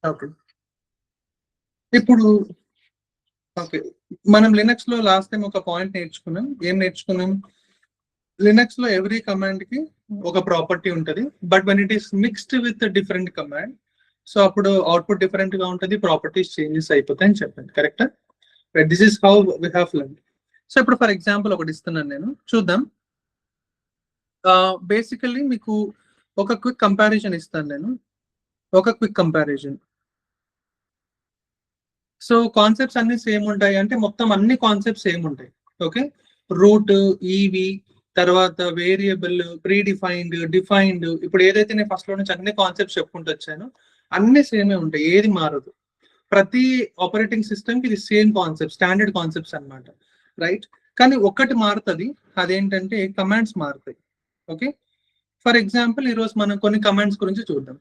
Okay, ఇప్పుడు okay, మనం Linux లో లాస్ట్ టైం ఒక పాయింట్ నేర్చుకున్నాం. ఏం నేర్చుకున్నాం? లినక్స్ లో ఎవ్రీ కమాండ్ కి ఒక ప్రాపర్టీ ఉంటది, but when it is mixed with different command, so అప్పుడు అవుట్పుట్ డిఫరెంట్ గా ఉంటుంది, ప్రాపర్టీస్ చేంజెస్ అయిపోతాయి అని చెప్పండి. కరెక్టా? This is how we have learn. So ఇప్పుడు ఫర్ ఎగ్జాంపుల్ ఒకటి ఇస్తున్నాను, నేను చూద్దాం. బేసికల్లీ మీకు ఒక క్విక్ కంపారిజన్ ఇస్తాను నేను, ఒక క్విక్ కంపారిజన్. సో కాన్సెప్ట్స్ అన్ని సేమ్ ఉంటాయి అంటే మొత్తం అన్ని కాన్సెప్ట్స్ సేమ్ ఉంటాయి. ఓకే, రూట్, ఈవి, తర్వాత వేరియబుల్, ప్రీ డిఫైన్డ్, డిఫైన్డ్, ఇప్పుడు ఏదైతే నేను ఫస్ట్ లో నుంచి అన్ని కాన్సెప్ట్స్ చెప్పుకుంటూ వచ్చానో అన్ని సేమే ఉంటాయి, ఏది మారదు. ప్రతి ఆపరేటింగ్ సిస్టమ్ కి ఇది సేమ్ కాన్సెప్ట్, స్టాండర్డ్ కాన్సెప్ట్స్ అన్నమాట, రైట్? కానీ ఒక్కటి మారుతుంది, అదేంటంటే కమాండ్స్ మారుతాయి. ఓకే, ఫర్ ఎగ్జాంపుల్ ఈరోజు మనం కొన్ని కమాండ్స్ గురించి చూద్దాం.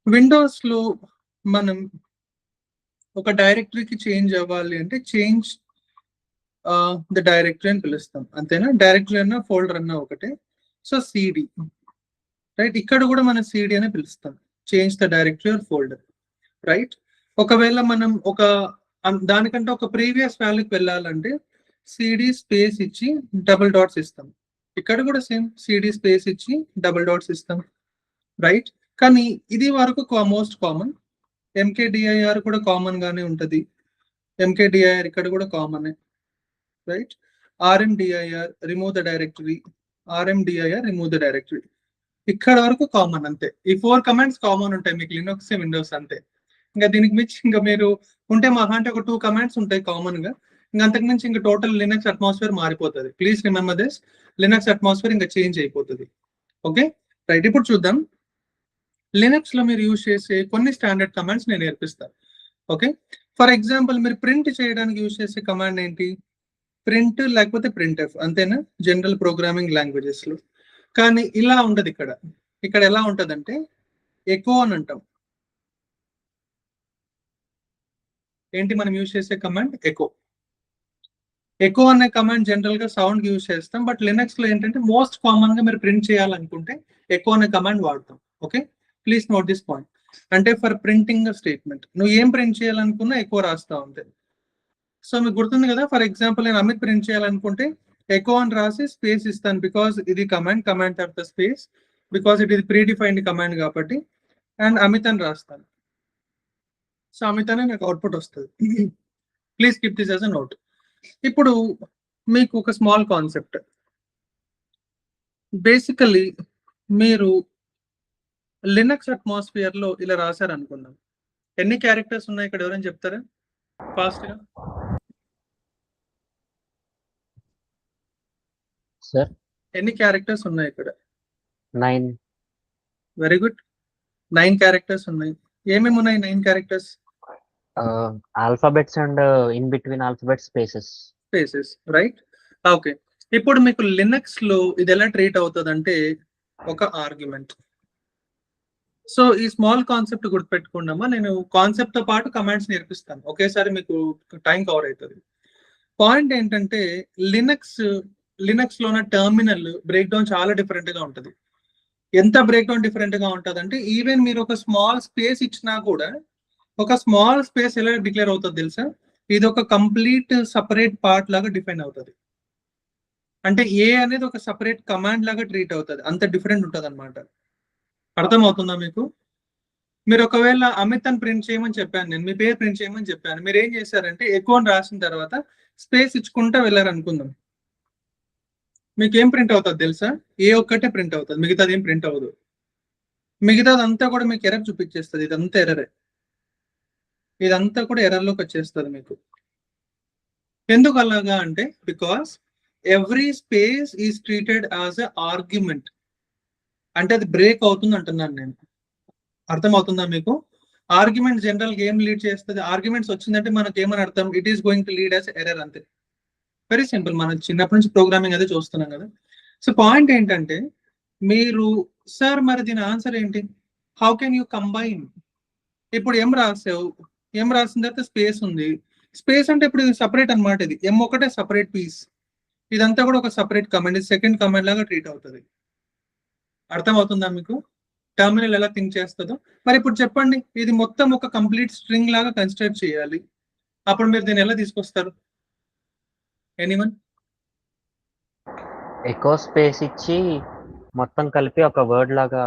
విండోస్ లో మనం ఒక డైరెక్టరీకి చేంజ్ అవ్వాలి అంటే చేంజ్ ద డైరెక్టరీ అని పిలుస్తాం, అంతేనా? డైరెక్టరీ అన్నా ఫోల్డర్ అన్నా ఒకటే. So CD, right? ఇక్కడ కూడా మనం సిడి అని పిలుస్తాం, change the directory or folder, right? ఒకవేళ మనం ఒక దానికంటే ఒక ప్రీవియస్ వాల్యూకి వెళ్ళాలంటే సిడి స్పేస్ ఇచ్చి డబుల్ డాట్స్ ఇస్తాం. ఇక్కడ కూడా సేమ్, సిడి స్పేస్ ఇచ్చి డబుల్ డాట్స్ ఇస్తాం, రైట్? కానీ ఇది వరకు మోస్ట్ కామన్. ఎంకేడిఐఆర్ కూడా కామన్ గానే ఉంటది, ఎంకేడిఐఆర్ ఇక్కడ కూడా common, right? RMDIR remove the directory, RMDIR remove the directory, ఇక్కడ వరకు కామన్, అంతే. ఈ 4 కమాండ్స్ కామన్ ఉంటాయి మీకు లినక్స్, విండోస్, అంతే. ఇంకా దీనికి మించి ఇంకా మీరు ఉంటే మహా అంటే ఒక 2 కమాండ్స్ ఉంటాయి కామన్ గా, ఇంకా అంతకు మించి ఇంకా టోటల్ లినక్స్ అట్మాస్ఫియర్ మారిపోతుంది. Please remember this, Linux atmosphere ఇంకా చేంజ్ అయిపోతుంది. Okay, right? ఇప్పుడు చూద్దాం, లినక్స్ లో మీరు యూజ్ చేసే కొన్ని స్టాండర్డ్ కమాండ్స్ నేను నేర్పిస్తాను. ఓకే, ఫర్ ఎగ్జాంపుల్ మీరు ప్రింట్ చేయడానికి యూజ్ చేసే కమాండ్ ఏంటి? ప్రింట్ లేకపోతే ప్రింట్ఎఫ్, అంతేనా? జనరల్ ప్రోగ్రామింగ్ లాంగ్వేజెస్ లో. కానీ ఇలా ఉండదు ఇక్కడ. ఇక్కడ ఎలా ఉంటదంటే ఎకో అని అంటాం. ఏంటి మనం యూజ్ చేసే కమాండ్? ఎకో. ఎకో అనే కమాండ్ జనరల్ గా సౌండ్ యూజ్ చేస్తాం, బట్ లినక్స్ లో ఏంటంటే మోస్ట్ కామన్ గా మీరు ప్రింట్ చేయాలనుకుంటే ఎకో అనే కమాండ్ వాడతాం. Okay, please note this point. అంటే ఫర్ ప్రింటింగ్ స్టేట్మెంట్ నువ్వు ఏం ప్రింట్ చేయాలనుకున్నా ఎకో రాస్తా ఉంటే. సో మీకు గుర్తుంది కదా, ఫర్ ఎగ్జాంపుల్ నేను అమిత్ ప్రింట్ చేయాలనుకుంటే ఎకో అని రాసి స్పేస్ ఇస్తాను, బికాస్ ఇది కమాండ్ తర్వాత స్పేస్, బికాస్ ఇట్ ఇది ప్రీ డిఫైన్డ్ కమాండ్ కాబట్టి, అండ్ అమిత్ అని రాస్తాను. సో అమిత్ అనే నాకు అవుట్పుట్ వస్తుంది. Please keep this as a note. ఇప్పుడు మీకు ఒక స్మాల్ కాన్సెప్ట్, బేసికలీ మీరు లినక్స్ అట్మాస్ఫియర్ లో ఇలా రాశారు అనుకుందాం. ఎన్ని క్యారెక్టర్స్ ఉన్నాయి ఇక్కడ, ఎవరైనా చెప్తారా ఫాస్ట్ గా? సార్ ఎన్ని క్యారెక్టర్స్ ఉన్నాయి ఇక్కడ? 9. వెరీ గుడ్, 9 క్యారెక్టర్స్ ఉన్నాయి. ఏమేమి ఉన్నాయి 9 characters? Alphabets and in between alphabets spaces. Spaces, right? Okay, ఇప్పుడు మీకు లినక్స్ లో ఇది ఎలా ట్రీట్ అవుతుంది అంటే ఒక ఆర్గ్యుమెంట్. సో ఈ స్మాల్ కాన్సెప్ట్ గుర్తుపెట్టుకున్నామా? నేను కాన్సెప్ట్ తో పాటు కమాండ్స్ నేర్పిస్తాను, ఒకేసారి మీకు టైం కవర్ అవుతుంది. పాయింట్ ఏంటంటే లినక్స్ లోన టెర్మినల్ బ్రేక్ డౌన్ చాలా డిఫరెంట్ గా ఉంటుంది. ఎంత బ్రేక్ డౌన్ డిఫరెంట్ గా ఉంటుంది అంటే ఈవెన్ మీరు ఒక స్మాల్ స్పేస్ ఇచ్చినా కూడా ఒక స్మాల్ స్పేస్ ఎలా డిక్లేర్ అవుతుంది తెలుసా? ఇది ఒక కంప్లీట్ సపరేట్ పార్ట్ లాగా డిఫైన్ అవుతుంది. అంటే ఏ అనేది ఒక సపరేట్ కమాండ్ లాగా ట్రీట్ అవుతుంది, అంత డిఫరెంట్ ఉంటుంది అనమాట. అర్థమవుతుందా మీకు? మీరు ఒకవేళ అమిత్ అని ప్రింట్ చేయమని చెప్పాను, నేను మీ పేరు ప్రింట్ చేయమని చెప్పాను, మీరు ఏం చేశారంటే ఎక్కువ రాసిన తర్వాత స్పేస్ ఇచ్చుకుంటా వెళ్ళారు అనుకుందాం. మీకు ఏం ప్రింట్ అవుతుంది తెలుసా? ఏ ఒక్కటే ప్రింట్ అవుతుంది, మిగతాది ఏం ప్రింట్ అవ్వదు. మిగతాదంతా కూడా మీకు ఎర్రర్ చూపించేస్తుంది, ఇదంతా ఎర్రరే, ఇదంతా కూడా ఎర్రర్లోకి వచ్చేస్తుంది మీకు. ఎందుకు అలాగా అంటే because every space is treated as a argument, అంటే అది బ్రేక్ అవుతుంది అంటున్నాను నేను. అర్థమవుతుందా మీకు? ఆర్గ్యుమెంట్ జనరల్ గా ఏం లీడ్ చేస్తుంది? ఆర్గ్యుమెంట్స్ వచ్చిందంటే మనకి ఏమని అర్థం? It is going to lead as error, అంతే. వెరీ సింపుల్, మనం చిన్నప్పటి నుంచి ప్రోగ్రామింగ్ అదే చూస్తున్నాం కదా. సో పాయింట్ ఏంటంటే మీరు సార్ మరి దీని ఆన్సర్ ఏంటి? How can you combine? ఇప్పుడు ఎం రాసావు, ఎం రాసిన తర్వాత స్పేస్ ఉంది, స్పేస్ అంటే ఇప్పుడు ఇది సపరేట్ అనమాట, ఇది ఎం ఒకటే సపరేట్ పీస్, ఇదంతా కూడా ఒక సపరేట్ కమాండ్, ఇది సెకండ్ కమాండ్ లాగా ట్రీట్ అవుతుంది. అర్థమవుతుందా మీకు? టర్మినల్ ఎలా థింక్ చేస్తుందో. మరి ఇప్పుడు చెప్పండి, ఇది మొత్తం ఒక కంప్లీట్ స్ట్రింగ్ లాగా కన్సిడర్ చేయాలి. అప్పుడు మీరు దీన్ని ఎలా తీసుకొస్తారు? ఎనీవన్? ఎకో స్పేస్ ఇచ్చి మొత్తం కలిపి ఒక వర్డ్ లాగా.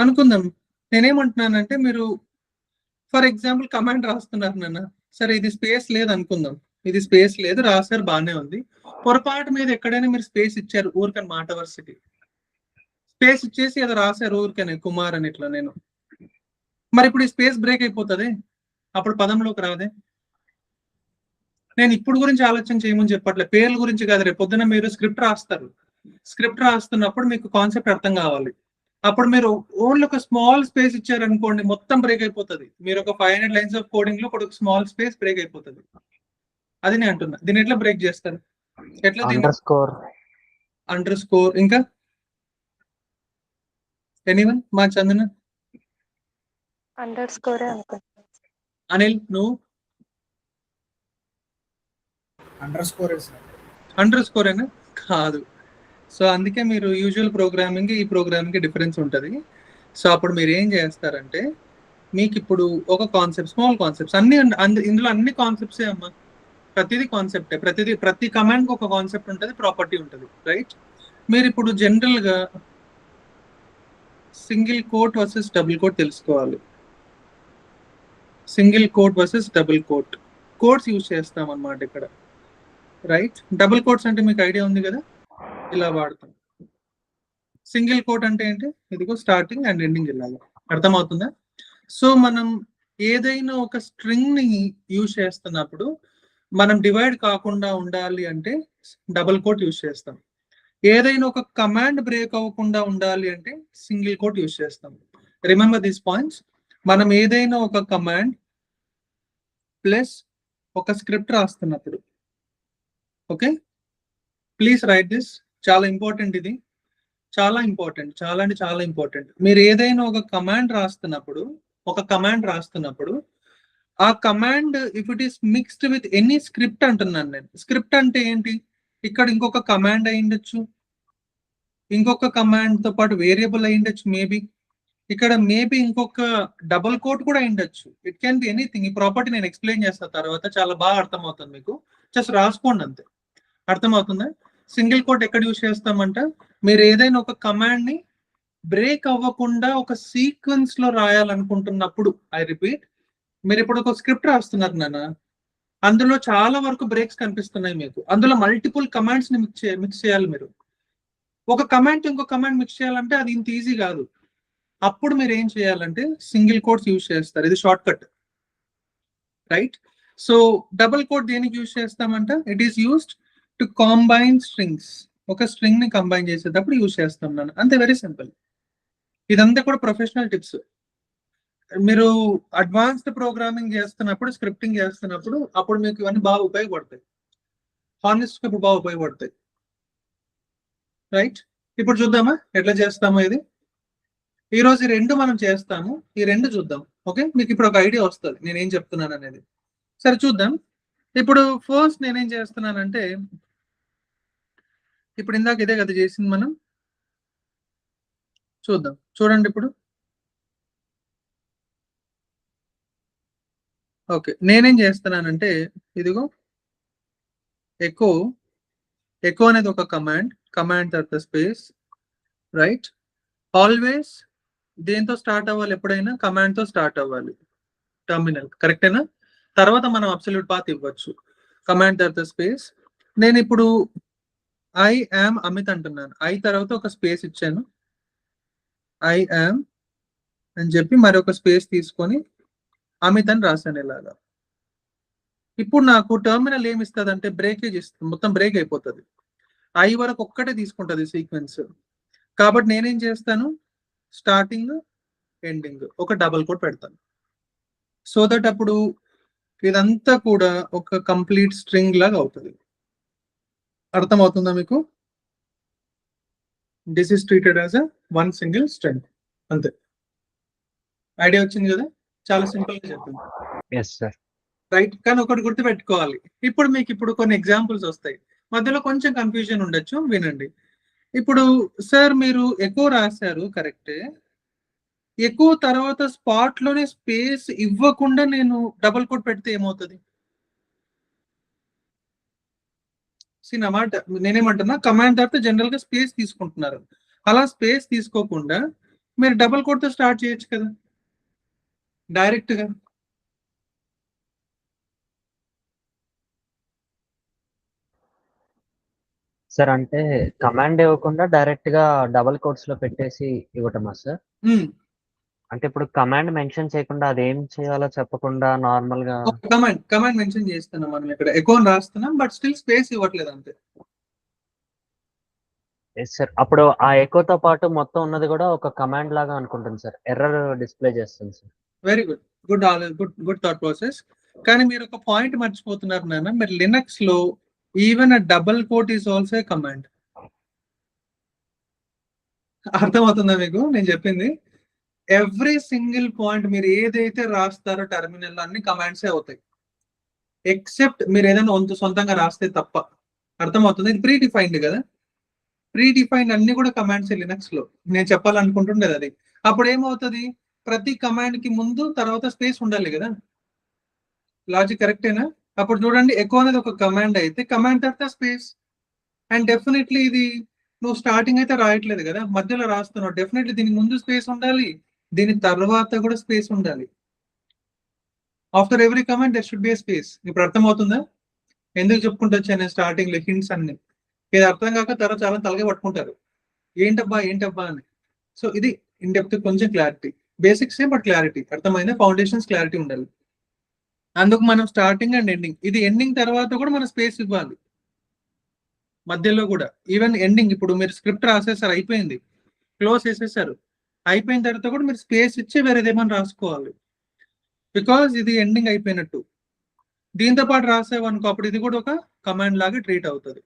అనుకుందాం. నేనేమంటున్నానంటే, మీరు ఫర్ ఎగ్జాంపుల్ కమాండ్ రాస్తున్నారు నాన్న, సరే ఇది స్పేస్ లేదు అనుకుందాం, ఇది స్పేస్ లేదు రాశారు, బాగానే ఉంది. పొరపాటు మీద ఎక్కడైనా మీరు స్పేస్ ఇచ్చారు ఊరికని మాట వరుసకి, స్పేస్ ఇచ్చేసి ఏదో రాశారు ఊరికనే కుమార్ అని ఇట్లా నేను, మరి ఇప్పుడు ఈ స్పేస్ బ్రేక్ అయిపోతుంది, అప్పుడు పదంలోకి రాదే. నేను ఇప్పుడు గురించి ఆలోచన చేయమని చెప్పట్లే, పేర్ల గురించి కాదు. రేపు పొద్దున మీరు స్క్రిప్ట్ రాస్తారు, స్క్రిప్ట్ రాస్తున్నప్పుడు మీకు కాన్సెప్ట్ అర్థం కావాలి. అప్పుడు మీరు ఓన్లీ ఒక స్మాల్ స్పేస్ ఇచ్చారనుకోండి, మొత్తం బ్రేక్ అయిపోతుంది. మీరు ఒక 500 లైన్స్ ఆఫ్ కోడింగ్ లో ఒక స్మాల్ స్పేస్ బ్రేక్ అయిపోతుంది. అది నేను అంటున్నా. దీన్ని ఎట్లా బ్రేక్ చేస్తారు? ఎట్లా? Under score. ఇంకా ఎనీవన్? మా చందన, అండర్ స్కోరే అనుకుంటా. అనిల్ నువ్వు? అండర్ స్కోరేనా? కాదు. సో అందుకే మీరు యూజువల్ ప్రోగ్రామింగ్ ఈ ప్రోగ్రామింగ్ డిఫరెన్స్ ఉంటుంది. సో అప్పుడు మీరు ఏం చేస్తారంటే, మీకు ఇప్పుడు ఒక కాన్సెప్ట్, స్మాల్ కాన్సెప్ట్స్ అన్ని ఇందులో అన్ని కాన్సెప్ట్సే అమ్మా, ప్రతిదీ కాన్సెప్టే. ప్రతి కమాండ్ ఒక కాన్సెప్ట్ ఉంటుంది, ప్రాపర్టీ ఉంటుంది, రైట్? మీరు ఇప్పుడు జనరల్ గా single quote versus double quote తెలుసుకోవాలి. Single quote versus double quote quotes use చేస్తాం అన్నమాట ఇక్కడ, రైట్? డబుల్ కోట్స్ అంటే మీకు ఐడియా ఉంది కదా, ఇలా వాడతాం. సింగిల్ కోట్ అంటే ఏంటి? ఇదిగో స్టార్టింగ్ అండ్ ఎండింగ్ ఇలాగా, అర్థమవుతుందా? సో మనం ఏదైనా ఒక స్ట్రింగ్ ని యూజ్ చేస్తున్నప్పుడు మనం డివైడ్ కాకుండా ఉండాలి అంటే డబుల్ కోట్ యూజ్ చేస్తాం. ఏదైనా ఒక కమాండ్ బ్రేక్ అవ్వకుండా ఉండాలి అంటే సింగిల్ కోట్ యూజ్ చేస్తాం. Remember these points. మనం ఏదైనా ఒక కమాండ్ ప్లస్ ఒక స్క్రిప్ట్ రాస్తున్నప్పుడు, ఓకే, ప్లీజ్ రైట్ దిస్, చాలా ఇంపార్టెంట్ ఇది, చాలా ఇంపార్టెంట్, చాలా అంటే చాలా ఇంపార్టెంట్. మీరు ఏదైనా ఒక కమాండ్ రాస్తున్నప్పుడు ఆ command if it is mixed with any script అంటున్నాను నేను. స్క్రిప్ట్ అంటే ఏంటి? ఇక్కడ ఇంకొక కమాండ్ అయి ఉండొచ్చు, ఇంకొక కమాండ్ తో పాటు వేరియబుల్ అయి ఉండొచ్చు, మేబీ ఇక్కడ మేబీ ఇంకొక డబుల్ కోట్ కూడా అయి ఉండొచ్చు. It can be anything. ఈ ప్రాపర్టీ నేను ఎక్స్ప్లెయిన్ చేస్తాను తర్వాత, చాలా బాగా అర్థమవుతుంది మీకు. జస్ట్ రాసుకోండి అంతే, అర్థమవుతుందా? సింగిల్ కోట్ ఎక్కడ యూజ్ చేస్తామంట, మీరు ఏదైనా ఒక కమాండ్ ని బ్రేక్ అవ్వకుండా ఒక సీక్వెన్స్ లో రాయాలనుకుంటున్నప్పుడు, ఐ రిపీట్, మీరు ఇప్పుడు ఒక స్క్రిప్ట్ రాస్తున్నారు నాన్న, అందులో చాలా వరకు బ్రేక్స్ కనిపిస్తున్నాయి మీకు. అందులో మల్టిపుల్ కమాండ్స్ ని మిక్స్ చేయాలి మీరు. ఒక కమాండ్ ఇంకో కమాండ్ మిక్స్ చేయాలంటే అది ఇంత ఈజీ కాదు. అప్పుడు మీరు ఏం చేయాలంటే సింగిల్ కోట్స్ యూజ్ చేస్తారు. ఇది shortcut, right? So double quote దేనికి యూజ్ చేస్తామంట, it is used to combine strings. ఒక స్ట్రింగ్ ని కంబైన్ చేసేటప్పుడు యూజ్ చేస్తాం నాన్న, అంతే, వెరీ సింపుల్. ఇదంతా కూడా ప్రొఫెషనల్ టిప్స్. మీరు అడ్వాన్స్డ్ ప్రోగ్రామింగ్ చేస్తున్నప్పుడు, స్క్రిప్టింగ్ చేస్తున్నప్పుడు, అప్పుడు మీకు ఇవన్నీ బాగా ఉపయోగపడతాయి, హానెస్ట్గా బాగా ఉపయోగపడతాయి, రైట్? ఇప్పుడు చూద్దామా ఎట్లా చేస్తామో ఇది. ఈ రోజు ఈ రెండు మనం చేస్తాము, ఈ రెండు చూద్దాం, ఓకే? మీకు ఇప్పుడు ఒక ఐడియా వస్తుంది నేనేం చెప్తున్నాను అనేది. సరే చూద్దాం. ఇప్పుడు ఫస్ట్ నేనేం చేస్తున్నానంటే, ఇప్పుడు ఇందాక ఇదే కదా చేసింది మనం, చూద్దాం. చూడండి ఇప్పుడు, ఓకే, నేనేం చేస్తున్నానంటే ఇదిగో ఎకో అనేది ఒక కమాండ్ తర్వాత స్పేస్, రైట్? ఆల్వేస్ దేంతో స్టార్ట్ అవ్వాలి? ఎప్పుడైనా కమాండ్ తో స్టార్ట్ అవ్వాలి, టర్మినల్, కరెక్టేనా? తర్వాత మనం అబ్సల్యూట్ పాత్ ఇవ్వచ్చు. కమాండ్ తర్వాత స్పేస్. నేను ఇప్పుడు ఐ యామ్ అమిత్ అంటున్నాను, ఐ తర్వాత ఒక స్పేస్ ఇచ్చాను, ఐ యామ్ అని చెప్పి మరొక స్పేస్ తీసుకొని అమిత్ అని రాశాను ఇలాగా. ఇప్పుడు నాకు టర్మినల్ ఏమి ఇస్తుంది అంటే బ్రేకేజ్ ఇస్తుంది, మొత్తం బ్రేక్ అయిపోతుంది. ఐ వరకు ఒక్కటే తీసుకుంటుంది సీక్వెన్స్. కాబట్టి నేనేం చేస్తాను, స్టార్టింగ్ ఎండింగ్ ఒక డబుల్ కోట్ పెడతాను, సో దట్ అప్పుడు ఇదంతా కూడా ఒక కంప్లీట్ స్ట్రింగ్ లాగా అవుతుంది. అర్థమవుతుందా మీకు? This is treated as a one single string, అంతే. ఐడియా వచ్చింది కదా, చాలా సింపుల్ గా చెప్పింది, రైట్? కానీ ఒకటి గుర్తు పెట్టుకోవాలి, ఇప్పుడు మీకు ఇప్పుడు కొన్ని ఎగ్జాంపుల్స్ వస్తాయి, మధ్యలో కొంచెం కన్ఫ్యూజన్ ఉండొచ్చు, వినండి. ఇప్పుడు సార్ మీరు ఎకో రాశారు, కరెక్టే, ఎక్కువ తర్వాత స్పాట్ లోనే స్పేస్ ఇవ్వకుండా నేను డబుల్ కోట్ పెడితే ఏమవుతుంది? నా మాట నేనేమంటున్నా, కమాండ్ తర్వాత జనరల్ గా స్పేస్ తీసుకుంటున్నారు. అలా స్పేస్ తీసుకోకుండా మీరు డబుల్ కోట్ తో స్టార్ట్ చేయొచ్చు కదా డైరెక్ట్ గా. సార్ అంటే కమాండ్ ఇవ్వకుండా డైరెక్ట్ గా డబుల్ కోట్స్ లో పెట్టేసి ఇవ్వటమా సార్? అంటే ఇప్పుడు కమాండ్ మెన్షన్ చేయకుండా అదేం చేయాలో చెప్పకుండా నార్మల్ గా కమాండ్ మెన్షన్ చేస్తున్నాం మనం ఇక్కడ ఎకో రాస్తున్నాం, బట్ స్టిల్ స్పేస్ ఇవ్వట్లేదు అంతే. Yes sir. అప్పుడు ఆ ఎకోతో పాటు మొత్తం ఉన్నది కూడా ఒక కమాండ్ లాగా అనుకుంటుంది సార్. ఎర్రర్ డిస్ప్లే చేస్తుంది sir. Very good, good thought process. కానీ మీరు ఒక పాయింట్ మర్చిపోతున్నారు నాన్న. మీరు లినక్స్ లో even a double quote is also a command. అర్థమవుతుందా మీకు నేను చెప్పింది? ఎవ్రీ సింగిల్ పాయింట్ మీరు ఏదైతే రాస్తారో టెర్మినల్ అన్ని కమాండ్సే అవుతాయి, ఎక్సెప్ట్ మీరు ఏదైనా సొంతంగా రాస్తే తప్ప. అర్థమవుతుంది? ఇది ప్రీ డిఫైన్డ్ కదా. ప్రీ డిఫైన్డ్ అన్ని కూడా కమాండ్స్ లినక్స్ లో. నేను చెప్పాలనుకుంటుండేది అది. అప్పుడు ఏమవుతుంది, ప్రతి కమాండ్ కి ముందు తర్వాత స్పేస్ ఉండాలి కదా. లాజిక్ కరెక్టేనా? అప్పుడు చూడండి, ఎకో అనేది ఒక కమాండ్ అయితే కమాండ్ తర్వాత స్పేస్. అండ్ డెఫినెట్లీ ఇది నువ్వు స్టార్టింగ్ అయితే రాయట్లేదు కదా, మధ్యలో రాస్తున్నావు. డెఫినెట్లీ దీనికి ముందు స్పేస్ ఉండాలి, దీని తర్వాత కూడా స్పేస్ ఉండాలి. After every command there should be space. ఇప్పుడు అర్థమవుతుందా ఎందుకు చెప్పుకుంటూ వచ్చాను స్టార్టింగ్ లో హింట్స్ అన్ని? ఇది అర్థం కాక తర్వాత చాలా తలగా పట్టుకుంటారు, ఏంటబ్బా అని. సో ఇది ఇన్ డెప్త్ కొంచెం క్లారిటీ, బేసిక్స్ బట్ క్లారిటీ అర్థమైందా? ఫౌండేషన్స్ క్లారిటీ ఉండాలి. అందుకు మనం స్టార్టింగ్ అండ్ ఎండింగ్, ఇది ఎండింగ్ తర్వాత కూడా మనం స్పేస్ ఇవ్వాలి మధ్యలో కూడా. ఈవెన్ ఎండింగ్, ఇప్పుడు మీరు స్క్రిప్ట్ రాసేసారు, అయిపోయింది, క్లోజ్ చేసేసారు, అయిపోయిన తర్వాత కూడా మీరు స్పేస్ ఇచ్చి వేరేదేమని రాసుకోవాలి, బికాజ్ ఇది ఎండింగ్ అయిపోయినట్టు. దీంతో పాటు రాసేవనుకో అప్పుడు ఇది కూడా ఒక కమాండ్ లాగా ట్రీట్ అవుతుంది.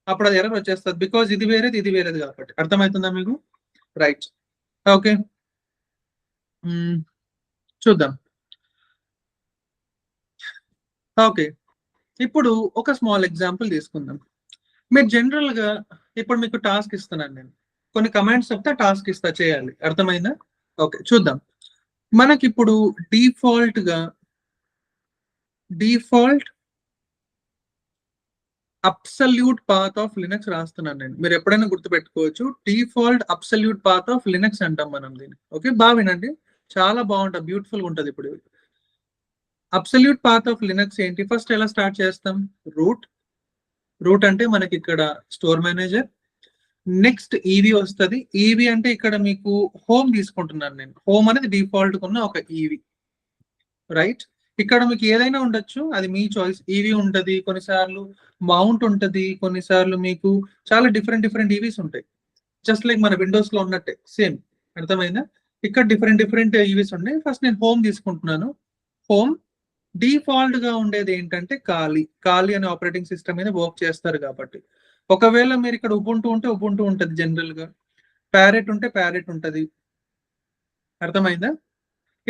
అప్పుడు అది ఎర్రర్ వచ్చేస్తుంది, బికాజ్ ఇది వేరేది ఇది వేరేది కాబట్టి. అర్థమవుతుందా మీకు? Right, okay. చూద్దాం. ఓకే, ఇప్పుడు ఒక స్మాల్ ఎగ్జాంపుల్ తీసుకుందాం. మీరు జనరల్ గా ఇప్పుడు మీకు టాస్క్ ఇస్తున్నాను నేను, కొన్ని కమాండ్స్ చెప్తే టాస్క్ ఇస్తా చేయాలి. అర్థమైందా? ఓకే, చూద్దాం. మనకి ఇప్పుడు default absolute path of Linux రాస్తున్నాను నేను. మీరు ఎప్పుడైనా గుర్తుపెట్టుకోవచ్చు, default absolute path of Linux అంటాం మనం దీన్ని. ఓకే, బాగా వినండి, చాలా బాగుంటుంది, బ్యూటిఫుల్ గా ఉంటుంది. ఇప్పుడు అబ్సల్యూట్ పాత్ ఆఫ్ లినక్స్ ఏంటి? ఫస్ట్ ఎలా స్టార్ట్ చేస్తాం? రూట్ అంటే మనకి ఇక్కడ స్టోర్ మేనేజర్. నెక్స్ట్ ఈవీ వస్తుంది. ఈవీ అంటే ఇక్కడ మీకు హోమ్ తీసుకుంటున్నాను నేను. హోమ్ అనేది డిఫాల్ట్ ఉన్న ఒక ఈవీ, రైట్? ఇక్కడ మీకు ఏదైనా ఉండొచ్చు, అది మీ చాయిస్. ఈవీ ఉంటది, కొన్నిసార్లు మౌంట్ ఉంటది, కొన్నిసార్లు మీకు చాలా డిఫరెంట్ ఈవీస్ ఉంటాయి. జస్ట్ లైక్ మన విండోస్ లో ఉన్నట్టే సేమ్. అర్థమైందా? ఇక్కడ డిఫరెంట్ ఈవీస్ ఉన్నాయి. ఫస్ట్ నేను హోమ్ తీసుకుంటున్నాను. హోమ్ డిఫాల్ట్ గా ఉండేది ఏంటంటే ఖాళీ అనే ఆపరేటింగ్ సిస్టమ్ మీద వర్క్ చేస్తారు కాబట్టి. ఒకవేళ మీరు ఇక్కడ ఉబుంటూ ఉంటే ఉబుంటూ ఉంటుంది జనరల్ గా, ప్యారెట్ ఉంటే ప్యారెట్ ఉంటది. అర్థమైందా?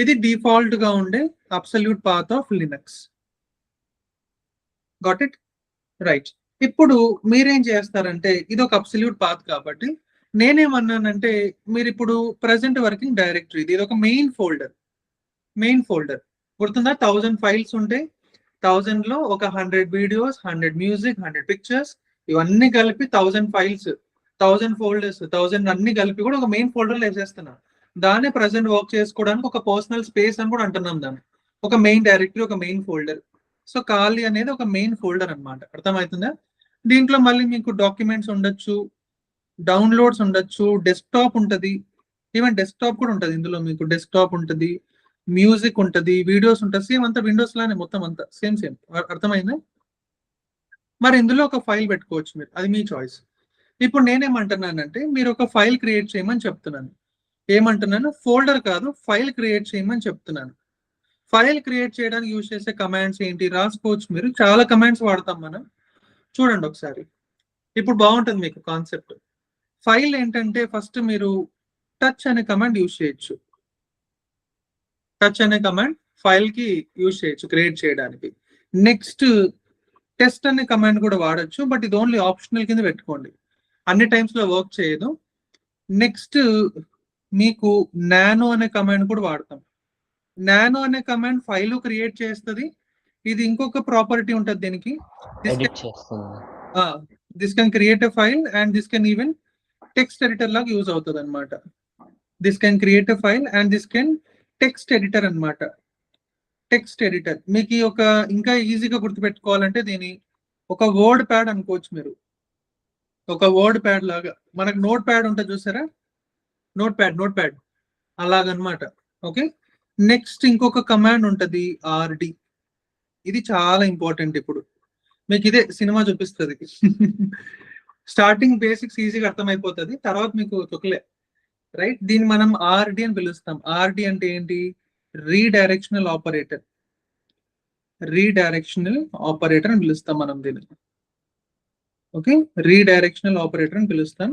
ఇది డిఫాల్ట్ గా ఉండే absolute path of Linux. Got it? Right. ఇప్పుడు మీరేం చేస్తారంటే, ఇది ఒక అబ్సల్యూట్ పాత్ కాబట్టి నేనేమన్నానంటే, మీరు ఇప్పుడు ప్రజెంట్ వర్కింగ్ డైరెక్టరీ, ఇది ఒక మెయిన్ ఫోల్డర్ గుర్తుందా? 1000 ఫైల్స్ ఉంటే 1000 లో ఒక 100 వీడియోస్, 100 మ్యూజిక్, 100 పిక్చర్స్, ఇవన్నీ కలిపి 1000 ఫైల్స్, 1000 ఫోల్డర్స్, 1000 అన్ని కలిపి కూడా ఒక మెయిన్ ఫోల్డర్ వేసేస్తున్నా. దాన్ని ప్రజెంట్ వర్క్ చేసుకోవడానికి ఒక పర్సనల్ స్పేస్ అని కూడా అంటున్నాం దాన్ని. ఒక మెయిన్ డైరెక్టరీ, ఒక మెయిన్ ఫోల్డర్. సో ఖాళీ అనేది ఒక మెయిన్ ఫోల్డర్ అనమాట. అర్థమవుతుందా? దీంట్లో మళ్ళీ మీకు డాక్యుమెంట్స్ ఉండొచ్చు, డౌన్లోడ్స్ ఉండొచ్చు, డెస్క్టాప్ ఉంటుంది, ఈవెన్ డెస్క్టాప్ కూడా ఉంటుంది ఇందులో. మీకు డెస్క్టాప్ ఉంటుంది, మ్యూజిక్ ఉంటుంది, వీడియోస్ ఉంటుంది, సేమ్ అంతా విండోస్ లానే మొత్తం అంతా సేమ్. అర్థమైందా? మరి ఇందులో ఒక ఫైల్ పెట్టుకోవచ్చు మీరు, అది మీ చాయిస్. ఇప్పుడు నేనేమంటున్నానంటే, మీరు ఒక ఫైల్ క్రియేట్ చేయమని చెప్తున్నాను. ఏమంటున్నాను? ఫోల్డర్ కాదు, ఫైల్ క్రియేట్ చేయమని చెప్తున్నాను. ఫైల్ క్రియేట్ చేయడానికి యూజ్ చేసే కమాండ్స్ ఏంటి రాసుకోవచ్చు మీరు. చాలా కమాండ్స్ వాడతాం మనం, చూడండి ఒకసారి. ఇప్పుడు బాగుంటుంది మీకు కాన్సెప్ట్. ఫైల్ ఏంటంటే ఫస్ట్ మీరు టచ్ అనే కమాండ్ యూజ్ చేయొచ్చు. టచ్ అనే కమాండ్ ఫైల్ కి యూజ్ చేయొచ్చు క్రియేట్ చేయడానికి. నెక్స్ట్ టెస్ట్ అనే కమాండ్ కూడా వాడచ్చు, బట్ ఇది ఓన్లీ ఆప్షనల్ కింద పెట్టుకోండి, అన్ని టైమ్స్ లో వర్క్ చేయదు. నెక్స్ట్ మీకు నానో అనే కమాండ్ కూడా వాడతాం. నానో అనే కమాండ్ ఫైల్ క్రియేట్ చేస్తుంది. ఇది ఇంకొక ప్రాపర్టీ ఉంటుంది దీనికి, this can create a file and this can even text editor లాగా యూజ్ అవుతుంది అనమాట. This can create a file and this can text editor అనమాట. టెక్స్ట్ ఎడిటర్ మీకు ఒక ఇంకా ఈజీగా గుర్తుపెట్టుకోవాలంటే దీని ఒక వర్డ్ ప్యాడ్ అనుకోవచ్చు మీరు. ఒక వర్డ్ ప్యాడ్ లాగా మనకు నోట్ ప్యాడ్ ఉంటుంది చూసారా, నోట్ ప్యాడ్ అలాగనమాట. ఓకే, నెక్స్ట్ ఇంకొక కమాండ్ ఉంటుంది ఆర్డి. ఇది చాలా ఇంపార్టెంట్. ఇప్పుడు మీకు ఇదే సినిమా చూపిస్తుంది. స్టార్టింగ్ బేసిక్స్ ఈజీగా అర్థమైపోతుంది, తర్వాత మీకు తొక్కలే, రైట్? దీన్ని మనం ఆర్డి అని పిలుస్తాం. ఆర్డి అంటే ఏంటి? రీడైరెక్షనల్ ఆపరేటర్. రీడైరెక్షనల్ ఆపరేటర్ అని పిలుస్తాం మనం దీన్ని. ఓకే, రీడైరెక్షనల్ ఆపరేటర్ అని పిలుస్తాం.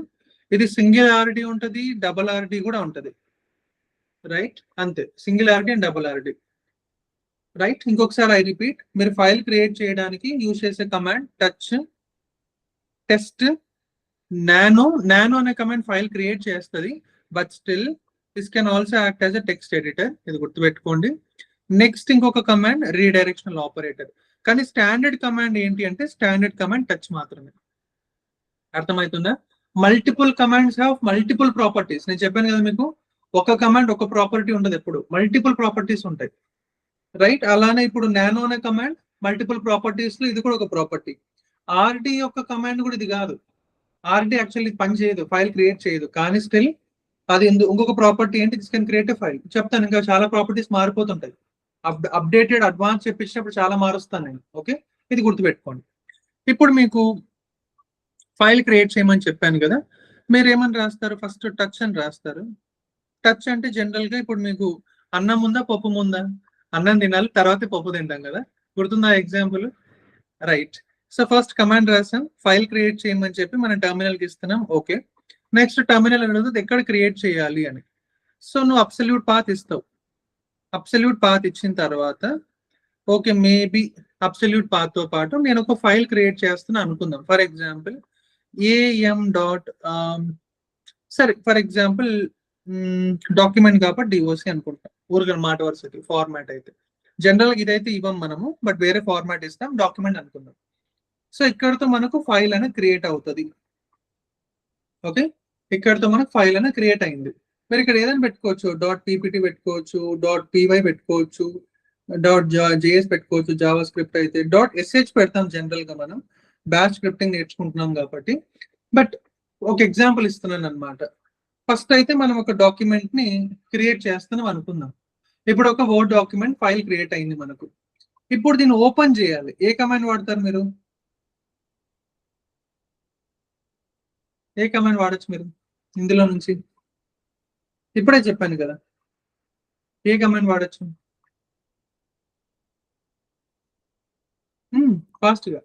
ఇది సింగిల్ ఆర్డి ఉంటుంది, డబుల్ ఆర్డి కూడా ఉంటుంది, రైట్? అంతే, single RD and double RD, right? ఇంకొకసారి ఐ రిపీట్, మీరు ఫైల్ క్రియేట్ చేయడానికి యూజ్ చేసే command touch, test, nano. Nano అనే కమాండ్ ఫైల్ క్రియేట్ చేస్తుంది, but still this can also act as a text editor. ఇది గుర్తుపెట్టుకోండి. నెక్స్ట్ ఇంకొక కమాండ్ రీడైరెక్షనల్ ఆపరేటర్. కానీ స్టాండర్డ్ కమాండ్ ఏంటి అంటే స్టాండర్డ్ కమాండ్ టచ్ మాత్రమే. అర్థమవుతుందా? Multiple commands have multiple properties. నేను చెప్పాను కదా మీకు, ఒక కమాండ్ ఒక ప్రాపర్టీ ఉండదు, ఎప్పుడు మల్టిపుల్ ప్రాపర్టీస్ ఉంటాయి, రైట్? అలానే ఇప్పుడు నానో అనే కమాండ్ మల్టిపుల్ ప్రాపర్టీస్ లో ఇది కూడా ఒక ప్రాపర్టీ. ఆర్డి యొక్క కమాండ్ కూడా ఇది కాదు. ఆర్డి యాక్చువల్లీ పని చేయదు, ఫైల్ క్రియేట్ చేయదు, కానీ స్టిల్ అది ఇంకొక ప్రాపర్టీ ఏంటి? This can create a file. చెప్తాను, ఇంకా చాలా ప్రాపర్టీస్ మారిపోతుంటాయి. అప్డేటెడ్ అడ్వాన్స్ చెప్పించినప్పుడు చాలా మారుస్తాను నేను. ఓకే, ఇది గుర్తుపెట్టుకోండి. ఇప్పుడు మీకు ఫైల్ క్రియేట్ చేయమని చెప్పాను కదా, మీరు ఏమని రాస్తారు? ఫస్ట్ టచ్ అని రాస్తారు. టచ్ అంటే జనరల్ గా ఇప్పుడు మీకు అన్నం ఉందా పప్పు ముందా? అన్నం తినాలి, తర్వాత పప్పు తింటాం కదా, గుర్తుందా example? Right. So first command రాసాం, ఫైల్ క్రియేట్ చేయమని చెప్పి మనం టర్మినల్కి ఇస్తున్నాం. ఓకే, నెక్స్ట్ టర్మినల్ అనేది ఎక్కడ క్రియేట్ చేయాలి అని. సో నువ్వు అబ్సల్యూట్ పాత్ ఇస్తావు. అబ్సల్యూట్ పాత్ ఇచ్చిన తర్వాత ఓకే, మేబీ అబ్సల్యూట్ పాత్ తో పాటు నేను ఒక ఫైల్ క్రియేట్ చేస్తున్నా అనుకుందాం. ఫర్ ఎగ్జాంపుల్ ఏఎం డాట్, సరే ఫర్ ఎగ్జాంపుల్ డాక్యుమెంట్ కాబట్టి డిఓసి అనుకుంటాం, ఊరికల్ మాట వరుసకి ఫార్మాట్ అయితే. జనరల్గా ఇదైతే ఇవ్వం మనము, బట్ వేరే ఫార్మాట్ ఇస్తాం, డాక్యుమెంట్ అనుకుందాం. సో ఇక్కడతో మనకు ఫైల్ అనేది క్రియేట్ అవుతుంది. ఓకే, ఇక్కడతో మనకు ఫైల్ అనేది క్రియేట్ అయింది. మీరు ఇక్కడ ఏదైనా పెట్టుకోవచ్చు, డాట్ పీపీటీ పెట్టుకోవచ్చు, డాట్ పీవై పెట్టుకోవచ్చు, డాట్ జేఎస్ పెట్టుకోవచ్చు, జావా స్క్రిప్ట్ అయితే డాట్ ఎస్హెచ్ పెడతాం. జనరల్ గా మనం బ్యాచ్ స్క్రిప్టింగ్ నేర్చుకుంటున్నాం కాబట్టి. బట్ ఒక ఎగ్జాంపుల్ ఇస్తున్నాను అనమాట. ఫస్ట్ అయితే మనం ఒక డాక్యుమెంట్ ని క్రియేట్ చేస్తున్నాం అనుకుందాం. ఇప్పుడు ఒక వర్డ్ డాక్యుమెంట్ ఫైల్ క్రియేట్ అయింది మనకు. ఇప్పుడు దీన్ని ఓపెన్ చేయాలి. ఏ కమాండ్ వాడతారు మీరు? ఏ కమాండ్ వాడచ్చు మీరు ఇందులో నుంచి? ఇప్పుడే చెప్పాను కదా, ఏ కమాండ్ వాడచ్చు? ఫాస్ట్ గా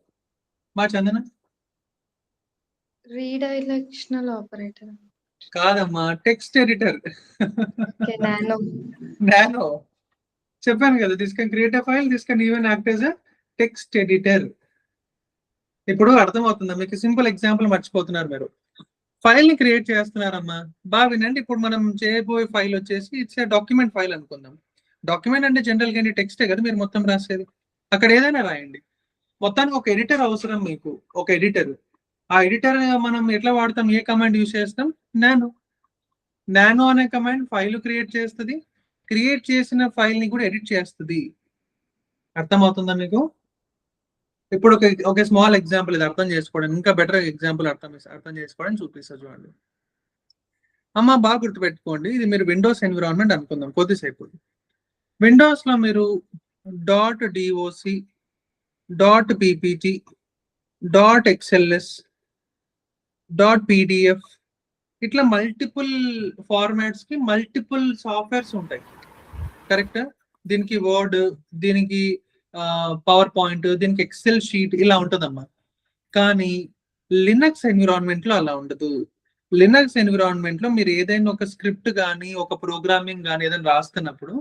మా చందన. రీడైరెక్షనల్ ఆపరేటర్ కాదమ్మా, టెక్స్ట్ ఎడిటర్. నానో. నానో చెప్పాను కదా, this can create a file, this can even act as a text editor. ఇప్పుడు అర్థమవుతుందా మీకు? సింపుల్ ఎగ్జాంపుల్ మర్చిపోతున్నారు మీరు. ఫైల్ ని క్రియేట్ చేస్తున్నారమ్మా, బాగా వినండి. ఇప్పుడు మనం చేయబోయే ఫైల్ వచ్చేసి ఇట్స్ ఏ డాక్యుమెంట్ ఫైల్ అనుకుందాం. డాక్యుమెంట్ అంటే జనరల్ గా టెక్స్టే కదా మీరు మొత్తం రాసేది, అక్కడ ఏదైనా రాయండి. మొత్తానికి ఒక ఎడిటర్ అవసరం మీకు, ఒక ఎడిటర్. ఆ ఎడిటర్ మనం ఎట్లా వాడతాం? ఏ కమాండ్ యూజ్ చేస్తాం? నానో. నానో అనే కమాండ్ ఫైల్ క్రియేట్ చేస్తుంది, క్రియేట్ చేసిన ఫైల్ ని కూడా ఎడిట్ చేస్తుంది. అర్థమవుతుందా మీకు? ఇప్పుడు ఒక స్మాల్ ఎగ్జాంపుల్ ఇది అర్థం చేసుకోవడం, ఇంకా బెటర్ ఎగ్జాంపుల్ అర్థం చేసుకోవడం చూపిస్తా చూడండి. అమ్మ బాగా గుర్తుపెట్టుకోండి, ఇది మీరు విండోస్ ఎన్విరాన్మెంట్ అనుకుందాం కొద్దిసేపు. విండోస్ లో మీరు dot doc, dot PPT, dot XLS, dot PDF, ఇట్లా మల్టిపుల్ ఫార్మాట్స్ కి మల్టిపుల్ సాఫ్ట్వేర్స్ ఉంటాయి, కరెక్ట్? దీనికి వర్డ్, దీనికి పవర్ పాయింట్, దీనికి ఎక్సెల్ షీట్, ఇలా ఉంటుందమ్మా. కానీ లినక్స్ ఎన్విరాన్మెంట్ లో అలా ఉండదు. లినక్స్ ఎన్విరాన్మెంట్ లో మీరు ఏదైనా ఒక స్క్రిప్ట్ కానీ ఒక ప్రోగ్రామింగ్ కానీ ఏదైనా రాస్తున్నప్పుడు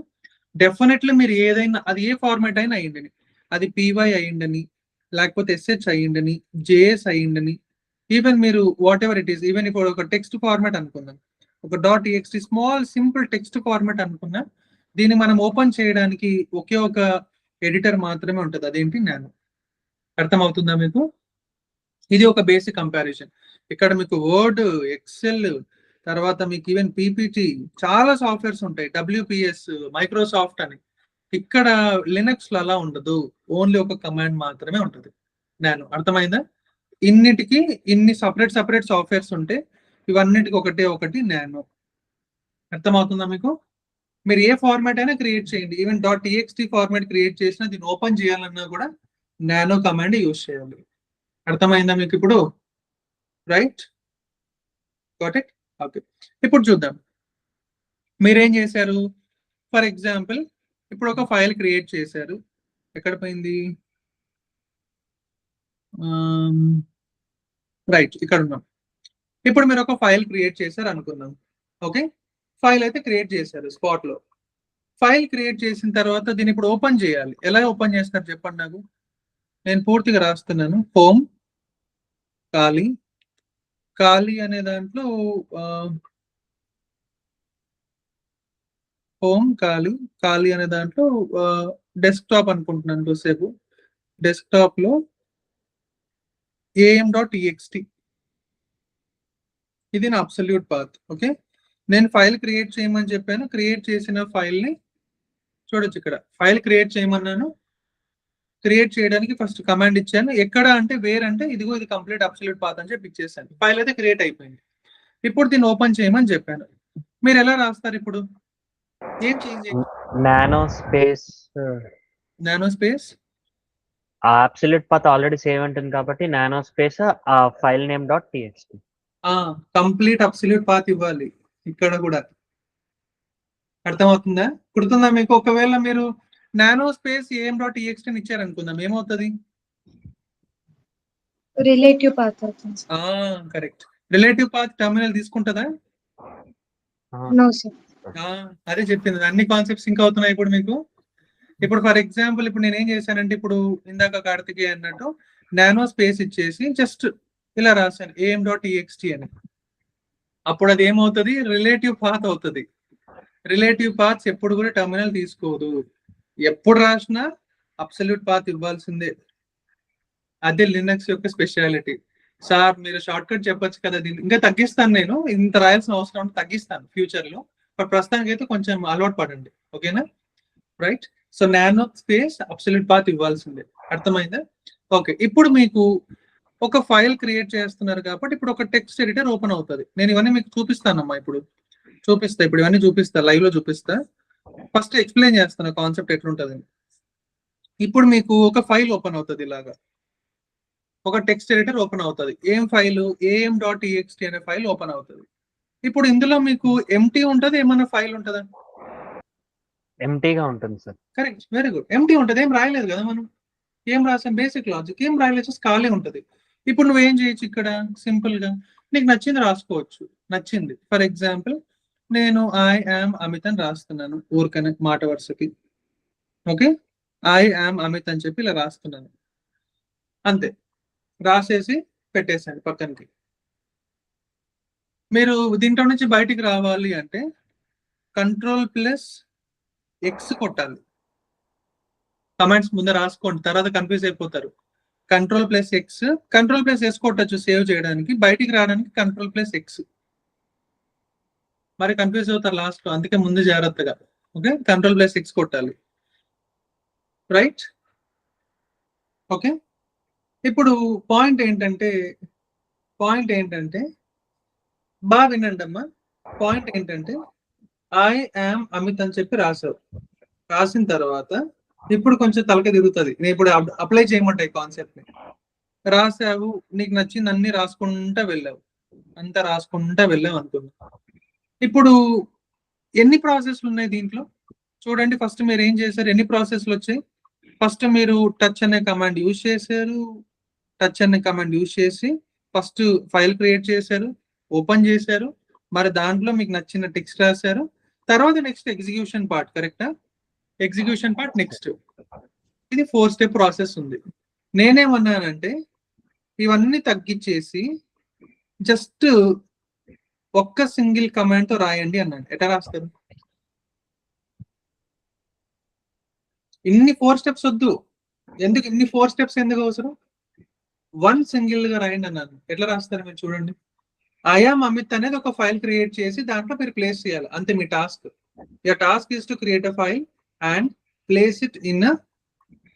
డెఫినెట్లీ మీరు ఏదైనా, అది ఏ ఫార్మాట్ అయినా అయ్యిండని, అది పీవై అయ్యిండని, లేకపోతే ఎస్హెచ్ అయ్యిండని, జేఎస్ అయ్యిండని, ఈవెన్ మీరు what ever it is, even ఇప్పుడు ఒక టెక్స్ట్ ఫార్మాట్ అనుకుందాం, ఒక dot TXT small simple text format అనుకున్నా, దీన్ని మనం ఓపెన్ చేయడానికి ఒకే ఒక ఎడిటర్ మాత్రమే ఉంటుంది, అదేంటి నానో. అర్థమవుతుందా మీకు? ఇది ఒక బేసిక్ కంపారిజన్. ఇక్కడ మీకు వర్డ్, ఎక్సెల్, తర్వాత మీకు ఈవెన్ పీపీటీ చాలా సాఫ్ట్వేర్స్ ఉంటాయి, డబ్ల్యూపిఎస్, మైక్రోసాఫ్ట్ అని. ఇక్కడ లినక్స్ లో అలా ఉండదు, ఓన్లీ ఒక కమాండ్ మాత్రమే ఉంటుంది నానో. అర్థమైందా? ఇన్నిటికి ఇన్ని సపరేట్ సాఫ్ట్వేర్స్ ఉంటే ఇవన్నిటికి ఒకటే ఒకటి నానో. అర్థమవుతుందా మీకు? మీరు ఏ ఫార్మాట్ అయినా క్రియేట్ చేయండి, even dot TXT format create చేసినా దీన్ని ఓపెన్ చేయాలన్నా కూడా నానో కమాండ్ యూజ్ చేయాలి. అర్థమైందా మీకు ఇప్పుడు? Right, got it? ఓకే, ఇప్పుడు చూద్దాం మీరేం చేశారు. ఫర్ ఎగ్జాంపుల్ ఇప్పుడు ఒక ఫైల్ క్రియేట్ చేశారు. ఎక్కడ పోయింది? రైట్, ఇక్కడ ఉన్నాం. ఇప్పుడు మీరు ఒక ఫైల్ క్రియేట్ చేశారు అనుకుందాం. ఓకే, ఫైల్ అయితే క్రియేట్ చేశారు స్పాట్ లో. ఫైల్ క్రియేట్ చేసిన తర్వాత దీన్ని ఇప్పుడు ఓపెన్ చేయాలి. ఎలా ఓపెన్ చేస్తారు చెప్పండి నాకు. నేను పూర్తిగా రాస్తున్నాను. హోమ్ ఖాళీ అనే దాంట్లో హోమ్ ఖాళీ అనే దాంట్లో డెస్క్టాప్ అనుకుంటున్నాను కొద్దిసేపు. డెస్క్టాప్ లో am.txt ఇది నా అబ్సల్యూట్ పాత్. ఓకే, నేను ఫైల్ క్రియేట్ చేయమని చెప్పాను. క్రియేట్ చేసిన ఫైల్ ని చూడొచ్చు. ఇక్కడ ఫైల్ క్రియేట్ చేయమన్నాను. క్రియేట్ చేయడానికి ఫస్ట్ కమాండ్ ఇచ్చాను. ఎక్కడ అంటే వేర్ అంటే ఇదిగో ఇది కంప్లీట్ అబ్సల్యూట్ పాత్ అని చెప్పి ఇచ్చేసాను. ఫైల్ అయితే క్రియేట్ అయిపోయింది. ఇప్పుడు దీన్ని ఓపెన్ చేయమని చెప్పాను. మీరు ఎలా రాస్తారు ఇప్పుడు? ఏం చేంజ్ చేయాలి? Nano space absolute path already save ఉంటుంది కాబట్టి నానో స్పేస్ ఆ file name dot TXT. Complete absolute path ఇవ్వాలి ఇక్కడ కూడా. అర్థమవుతుందా? గుర్తుందా మీకు? ఒకవేళ మీరు నానో స్పేస్ am.txt ఇచ్చారు అనుకుందాం, ఏమవుతుంది? రిలేటివ్ పాత్ అవుతుంది. కరెక్ట్. రిలేటివ్ పాత్ టర్మినల్ తీసుకుంటుందా? No sir. అదే చెప్పింది. అన్ని కాన్సెప్ట్స్ సింక్ అవుతున్నాయి ఇప్పుడు మీకు. ఇప్పుడు ఫర్ ఎగ్జాంపుల్ ఇప్పుడు నేను ఏం చేశానంటే, ఇప్పుడు ఇందాక కార్తికేయ అన్నట్టు నానో స్పేస్ ఇచ్చేసి జస్ట్ ఇలా రాశాను am.txt అని. అప్పుడు అది ఏమవుతుంది? రిలేటివ్ పాత్ అవుతుంది. రిలేటివ్ పాత్స్ ఎప్పుడు కూడా టర్మినల్ తీసుకోదు. ఎప్పుడు రాసినా అబ్సల్యూట్ పాత్ ఇవ్వాల్సిందే. అదే లినక్స్ యొక్క స్పెషాలిటీ. సార్ మీరు షార్ట్ కట్ చెప్పొచ్చు కదా, దీన్ని ఇంకా తగ్గిస్తాను, నేను ఇంత రాయాల్సిన అవసరం ఉంటే తగ్గిస్తాను ఫ్యూచర్ లో. బట్ ప్రస్తుతానికి అయితే కొంచెం అలవాటు పడండి. ఓకేనా? Right. So nano space absolute path ఇవ్వాల్సిందే. అర్థమైందా? ఓకే, ఇప్పుడు మీకు ఒక ఫైల్ క్రియేట్ చేస్తున్నారు కాబట్టి ఇప్పుడు ఒక టెక్స్ట్ ఎడిటర్ ఓపెన్ అవుతుంది. నేను ఇవన్నీ మీకు చూపిస్తానమ్మా. ఇప్పుడు ఇవన్నీ చూపిస్తా, లైవ్ లో చూపిస్తా. ఫస్ట్ ఎక్స్ప్లెయిన్ చేస్తాను కాన్సెప్ట్ ఎట్లుంటుంది. ఇప్పుడు మీకు ఒక ఫైల్ ఓపెన్ అవుతుంది, ఇలాగా ఒక టెక్స్ట్ ఎడిటర్ ఓపెన్ అవుతుంది. ఏం ఫైల్? am.txt అనే ఫైల్ ఓపెన్ అవుతుంది. ఇప్పుడు ఇందులో మీకు ఎంటీ ఉంటుంది, ఏమన్నా ఫైల్ ఉంటుందా? ఎంటీగా ఉంటుంది sir. Correct, very good. Empty ఉంటుంది, ఏం రాయలేదు కదా మనం. ఏం రాసాం? Basic logic. ఏం రాయలేదు, ఖాళీ ఉంటుంది. ఇప్పుడు నువ్వేం చేయొచ్చు, ఇక్కడ సింపుల్ గా నీకు నచ్చింది రాసుకోవచ్చు. నచ్చింది ఫర్ ఎగ్జాంపుల్ నేను ఐ యామ్ అమిత్ అని రాస్తున్నాను ఊరికనే మాట వరుసకి. ఓకే, ఐ యామ్ అమిత్ అని చెప్పి ఇలా రాస్తున్నాను. అంతే, రాసేసి పెట్టేసాను పక్కనకి. మీరు దీంట్లో నుంచి బయటికి రావాలి అంటే Ctrl+X కొట్టాలి. కమాండ్స్ ముందు రాసుకోండి, తర్వాత కన్ఫ్యూజ్ అయిపోతారు. Ctrl+S కొట్టచ్చు సేవ్ చేయడానికి. బయటికి రావడానికి Ctrl+X. మరి కన్ఫ్యూజ్ అవుతారు లాస్ట్ లో, అందుకే ముందు జాగ్రత్తగా. ఓకే, Ctrl+X కొట్టాలి. రైట్. ఓకే, ఇప్పుడు పాయింట్ ఏంటంటే బాగా వినండి అమ్మా. పాయింట్ ఏంటంటే ఐ యామ్ అమిత్ అని చెప్పి రాసావు. రాసిన తర్వాత ఇప్పుడు కొంచెం తలకి తిరుగుతుంది. నేను ఇప్పుడు అప్లై చేయమంటాయి కాన్సెప్ట్ ని. రాసావు, నీకు నచ్చింది అన్ని రాసుకుంటా వెళ్ళావు, అంతా రాసుకుంటా వెళ్ళావు అనుకున్నా. ఇప్పుడు ఎన్ని ప్రాసెస్లు ఉన్నాయి దీంట్లో చూడండి. ఫస్ట్ మీరు ఏం చేశారు? ఎన్ని ప్రాసెస్లు వచ్చాయి? ఫస్ట్ మీరు టచ్ అనే కమాండ్ యూజ్ చేశారు. టచ్ అనే కమాండ్ యూజ్ చేసి ఫస్ట్ ఫైల్ క్రియేట్ చేశారు, ఓపెన్ చేశారు, మరి దాంట్లో మీకు నచ్చిన టెక్స్ట్ రాశారు. తర్వాత నెక్స్ట్ ఎగ్జిక్యూషన్ పార్ట్. కరెక్టా? Execution part next. ఇది 4 స్టెప్ ప్రాసెస్ ఉంది. నేనేమన్నానంటే ఇవన్నీ తగ్గించేసి జస్ట్ ఒక్క సింగిల్ కమాండ్ తో రాయండి అన్నాడు. ఎట్లా రాస్తారు? ఇన్ని 4 స్టెప్స్ వద్దు. ఎందుకు ఇన్ని 4 స్టెప్స్ ఎందుకు అవసరం? 1 సింగిల్ గా రాయండి అన్నాను. ఎట్లా రాస్తారు మీరు చూడండి. ఐఎమ్ అమిత్ అనేది ఒక ఫైల్ క్రియేట్ చేసి దాంట్లో మీరు ప్లేస్ చేయాలి. అంతే మీ task. Your task is to create a file and place it in a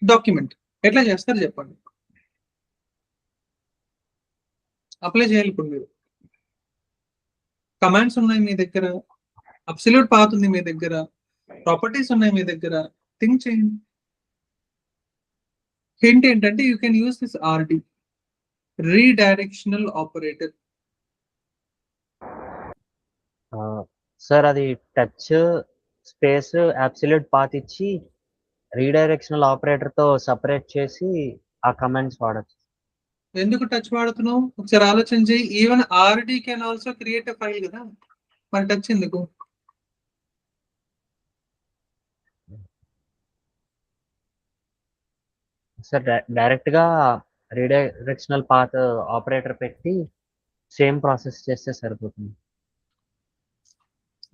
document. ఎట్లా చేస్తారు చెప్పండి. అప్లై చేయాలి. ఇప్పుడు మీరు కమాండ్స్ ఉన్నాయి మీ దగ్గర, అబ్సల్యూట్ పాత్ ఉంది మీ దగ్గర, ప్రాపర్టీస్ ఉన్నాయి మీ దగ్గర. థింక్ చేయండి. హింట్ ఏంటంటే you can use this RD, redirectional operator. Sir అది టచ్ స్పేస్ అబ్సల్యూట్ పాత్ ఇచ్చి రీడైరెక్షనల్ ఆపరేటర్ తో సెపరేట్ చేసి ఆ కమాండ్స్ వాడచ్చు. ఎందుకు టచ్ వాడుతున్నావు? ఒకసారి ఆలోచన చేయి. Even RD can also create a file కదా, మరి టచ్ ఎందుకు? సార్ డైరెక్ట్ గా రీడైరెక్షనల్ పాత్ ఆపరేటర్ పెట్టి సేమ్ ప్రాసెస్ చేస్తే సరిపోతుంది.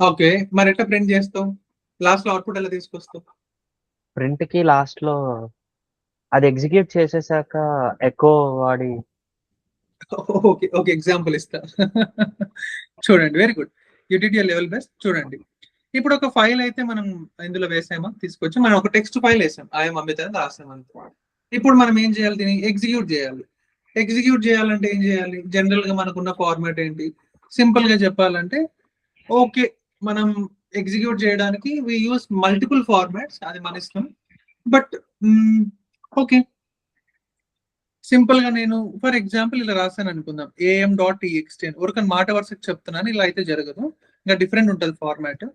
ఓకే, మరి ఎట్లా ప్రింట్ చేస్తావు? లాస్ట్ లో అవుట్పుట్ ఎలా తీసుకొస్తావు? ప్రింట్ కి లాస్ట్ లో అది ఎగ్జిక్యూట్ చేసేసాక ఎకో వాడి. ఓకే ఓకే, ఎగ్జాంపుల్ ఇస్తా. చూడండి, very good, you did your level best. చూడండి, ఇప్పుడు ఒక ఫైల్ అయితే మనం ఇందులో వేసామా, తీసుకొచ్చి మనం ఒక టెక్స్ట్ ఫైల్ వేసాం, ఐఎమ్ అమిత్ అని రాసాం అంతే. ఇప్పుడు మనం ఏం చేయాలి? దీన్ని ఎగ్జిక్యూట్ చేయాలి. ఎగ్జిక్యూట్ చేయాలంటే ఏం చేయాలి? జనరల్ గా మనకున్న ఫార్మాట్ ఏంటి? సింపుల్ గా చెప్పాలంటే, ఓకే, మనం ఎగ్జిక్యూట్ చేయడానికి వి యూస్ మల్టిపుల్ ఫార్మాట్స్, అది మన ఇష్టం. బట్ ఓకే, సింపుల్ గా నేను ఫర్ ఎగ్జాంపుల్ ఇలా రాశాను అనుకుందాం, am.txt అని. ఊరికని మాట వరుసకి చెప్తున్నాను, ఇలా అయితే జరగదు, ఇంకా డిఫరెంట్ ఉంటుంది ఫార్మాట్.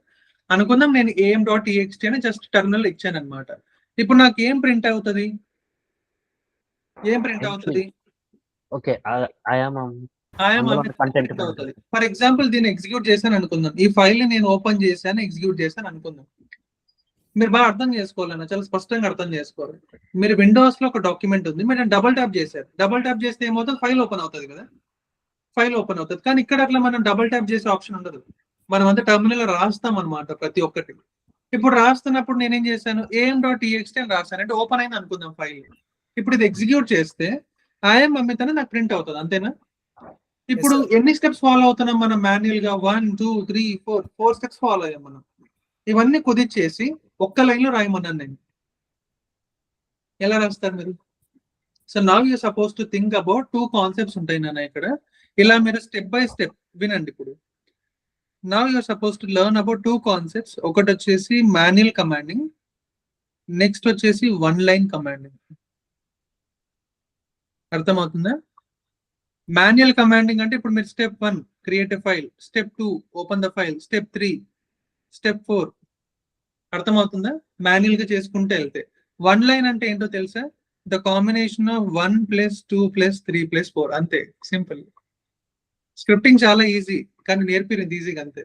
అనుకుందాం నేను am.txt అని జస్ట్ టెర్మినల్ ఇచ్చాను అనమాట. ఇప్పుడు నాకు ఏం ప్రింట్ అవుతుంది? ఏం ప్రింట్ అవుతుంది? ఓకే, ప్రింట్ అవుతుంది. ఫర్ ఎగ్జాంపుల్ దీన్ని ఎగ్జిక్యూట్ చేశాను అనుకుందాం, ఈ ఫైల్ ని నేను ఓపెన్ చేశాను, ఎగ్జిక్యూట్ చేశాను అనుకుందాం. మీరు బాగా అర్థం చేసుకోవాలన్నా, చాలా స్పష్టంగా అర్థం చేసుకోవాలి. మీరు విండోస్ లో ఒక డాక్యుమెంట్ ఉంది, మీరు డబుల్ ట్యాప్ చేశారు. డబుల్ ట్యాప్ చేస్తే ఏమవుతుంది? ఫైల్ ఓపెన్ అవుతుంది కదా, ఫైల్ ఓపెన్ అవుతుంది. కానీ ఇక్కడ అట్లా మనం డబుల్ ట్యాప్ చేసే ఆప్షన్ ఉండదు. మనం అంతా టర్మినల్ రాస్తాం అనమాట ప్రతి ఒక్కటి. ఇప్పుడు రాస్తున్నప్పుడు నేనేం చేశాను? am.txt అని రాశాను, అంటే ఓపెన్ అయింది అనుకుందాం ఫైల్. ఇప్పుడు ఇది ఎగ్జిక్యూట్ చేస్తే ఐఎమ్ అమిత్ అని నాకు ప్రింట్ అవుతుంది, అంతేనా? ఇప్పుడు ఎన్ని స్టెప్స్ ఫాలో అవుతున్నాం మనం మాన్యువల్ గా? 1 2 3 4 స్టెప్స్ ఫాలో అయ్యాం మనం. ఇవన్నీ కుదిర్చేసి ఒక్క లైన్ లో రాయమన్నాను నేను. ఎలా రాస్తారు మీరు? So now you suppose to think about 2 concepts ఉంటాయి నాన్న ఇక్కడ. ఇలా మీరు స్టెప్ బై స్టెప్ వినండి. ఇప్పుడు now you suppose to learn about 2 concepts. ఒకటి వచ్చేసి మాన్యువల్ కమాండింగ్, నెక్స్ట్ వచ్చేసి వన్ లైన్ కమాండింగ్. అర్థమవుతుందా? మాన్యువల్ కమాండింగ్ అంటే ఇప్పుడు మీరు step 1 create a file, step 2 open the file, step 3, step 4. అర్థమవుతుందా? మాన్యువల్ గా చేసుకుంటే వెళ్తే. వన్ లైన్ అంటే ఏంటో తెలుసా? ద కాంబినేషన్ ఆఫ్ 1 + 2 + 3 + 4, అంతే, సింపుల్. స్క్రిప్టింగ్ చాలా ఈజీ, కానీ నేర్పిరింది ఈజీగా అంతే.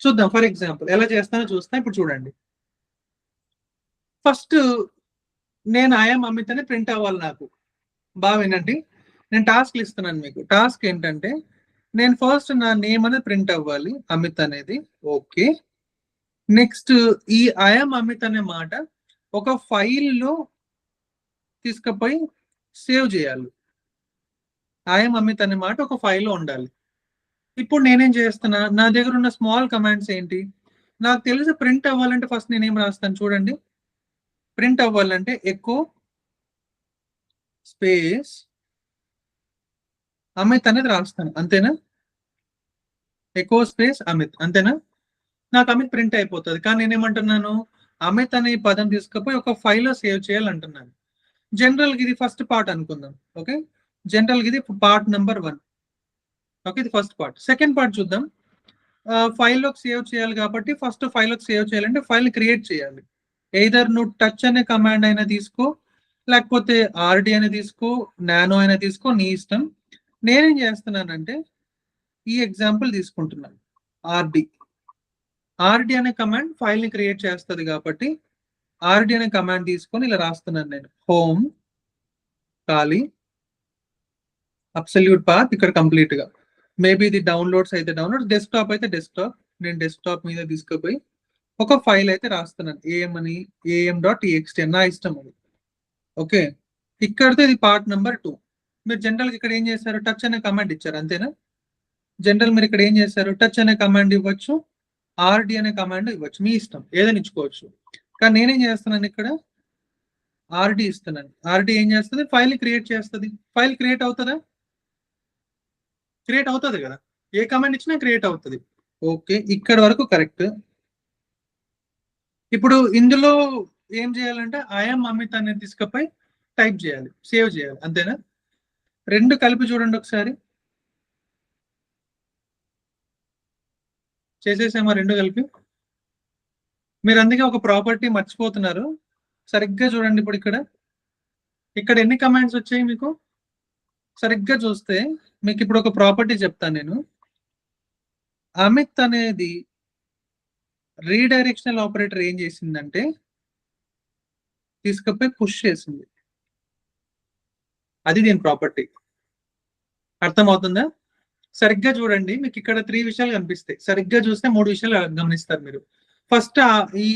చూద్దాం ఫర్ ఎగ్జాంపుల్ ఎలా చేస్తానో చూస్తా. ఇప్పుడు చూడండి, ఫస్ట్ నేను ఐఎమ్ అమిత్ అని ప్రింట్ అవ్వాలి నాకు. బాగా వినండి, నేను టాస్క్లు ఇస్తున్నాను మీకు. టాస్క్ ఏంటంటే నేను ఫస్ట్ నా నేమ్ అనేది ప్రింట్ అవ్వాలి, అమిత్ అనేది. ఓకే, నెక్స్ట్ ఈ ఐఎమ్ అమిత్ అనే మాట ఒక ఫైల్లో తీసుకుపోయి సేవ్ చేయాలి. ఐఎమ్ అమిత్ అనే మాట ఒక ఫైల్లో ఉండాలి. ఇప్పుడు నేనేం చేస్తున్నా, నా దగ్గర ఉన్న స్మాల్ కమాండ్స్ ఏంటి? నాకు తెలిసి ప్రింట్ అవ్వాలంటే ఫస్ట్ నేనేం రాస్తాను చూడండి. ప్రింట్ అవ్వాలంటే ఎకో స్పేస్ అమిత్ అనేది రాస్తాను, అంతేనా? ఎకో స్పేస్ అమిత్, అంతేనా? నాకు అమిత్ ప్రింట్ అయిపోతుంది. కానీ నేనేమంటున్నాను, అమిత్ అనే పదం తీసుకుపోయి ఒక ఫైల్లో సేవ్ చేయాలంటున్నాను. జనరల్గా ఇది ఫస్ట్ పార్ట్ అనుకుందాం. ఓకే, జనరల్గా ఇది పార్ట్ నెంబర్ 1. ఓకే, ఇది ఫస్ట్ పార్ట్. సెకండ్ పార్ట్ చూద్దాం. ఫైల్లోకి సేవ్ చేయాలి కాబట్టి ఫస్ట్ ఫైల్లోకి సేవ్ చేయాలంటే ఫైల్ క్రియేట్ చేయాలి. ఎయిదర్ నువ్వు టచ్ అనే కమాండ్ అయినా తీసుకో, లేకపోతే ఆర్డి అయినా తీసుకో, నానో అయినా తీసుకో, నీ ఇష్టం. నేనేం చేస్తున్నానంటే ఈ ఎగ్జాంపుల్ తీసుకుంటున్నాను. ఆర్డి అనే కమాండ్ ఫైల్ ని క్రియేట్ చేస్తుంది కాబట్టి ఆర్డి అనే కమాండ్ తీసుకొని ఇలా రాస్తున్నాను నేను. హోమ్ ఖాళీ అబ్సల్యూట్ పాత్ ఇక్కడ కంప్లీట్ గా మేబీ ఇది డౌన్లోడ్స్ అయితే డౌన్లోడ్, డెస్క్టాప్ అయితే డెస్క్టాప్. నేను డెస్క్టాప్ మీద తీసుకుపోయి ఒక ఫైల్ అయితే రాస్తున్నాను, am.txt నా ఇష్టం అది. ఓకే, ఇక్కడితో ఇది పార్ట్ నెంబర్ 2. మీరు జనరల్గా ఇక్కడ ఏం చేశారు, టచ్ అనే కమాండ్ ఇచ్చారు అంతేనా. జనరల్ మీరు ఇక్కడ ఏం చేశారు, టచ్ అనే కమాండ్ ఇవ్వచ్చు, ఆర్డి అనే కమాండ్ ఇవ్వచ్చు, మీ ఇష్టం ఏదైనా ఇచ్చుకోవచ్చు. కానీ నేనేం చేస్తున్నాను ఇక్కడ ఆర్డి ఇస్తున్నాను. ఆర్డి ఏం చేస్తుంది, ఫైల్ క్రియేట్ చేస్తుంది. ఫైల్ క్రియేట్ అవుతుందా, క్రియేట్ అవుతుంది కదా, ఏ కమాండ్ ఇచ్చినా క్రియేట్ అవుతుంది. ఓకే, ఇక్కడ వరకు కరెక్ట్. ఇప్పుడు ఇందులో ఏం చేయాలంటే ఐఎమ్ అమిత్ అనేది తీసుకుపోయి టైప్ చేయాలి, సేవ్ చేయాలి, అంతేనా. రెండు కలిపి చూడండి ఒకసారి, చేసేసామా రెండు కలిపి. మీరు అందుకే ఒక ప్రాపర్టీ మర్చిపోతున్నారు, సరిగ్గా చూడండి. ఇప్పుడు ఇక్కడ ఎన్ని కమాండ్స్ వచ్చాయి మీకు సరిగ్గా చూస్తే, మీకు ఇప్పుడు ఒక ప్రాపర్టీ చెప్తాను నేను. అమిత్ అనేది రీడైరెక్షనల్ ఆపరేటర్ ఏం చేసిందంటే తీసుకుపోయి పుష్ చేసింది, అది దీని ప్రాపర్టీ. అర్థమవుతుందా, సరిగ్గా చూడండి. మీకు ఇక్కడ 3 విషయాలు కనిపిస్తాయి, సరిగ్గా చూస్తే 3 విషయాలు గమనిస్తారు మీరు. ఫస్ట్ ఈ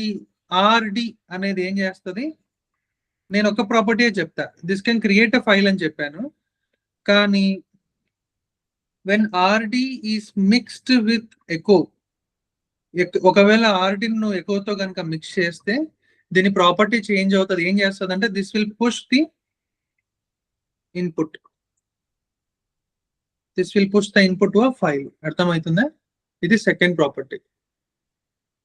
ఆర్డి అనేది ఏం చేస్తుంది, నేను ఒక ప్రాపర్టీ చెప్తా, this can create a file అని చెప్పాను. కానీ when RD is mixed with echo, ఒకవేళ ఆర్డిని నువ్వు ఎకోతో కనుక మిక్స్ చేస్తే దీని ప్రాపర్టీ చేంజ్ అవుతుంది. ఏం చేస్తుంది అంటే this will push the input, this will push the input to a file. అర్థమవుతుందా, ఇది సెకండ్ ప్రాపర్టీ.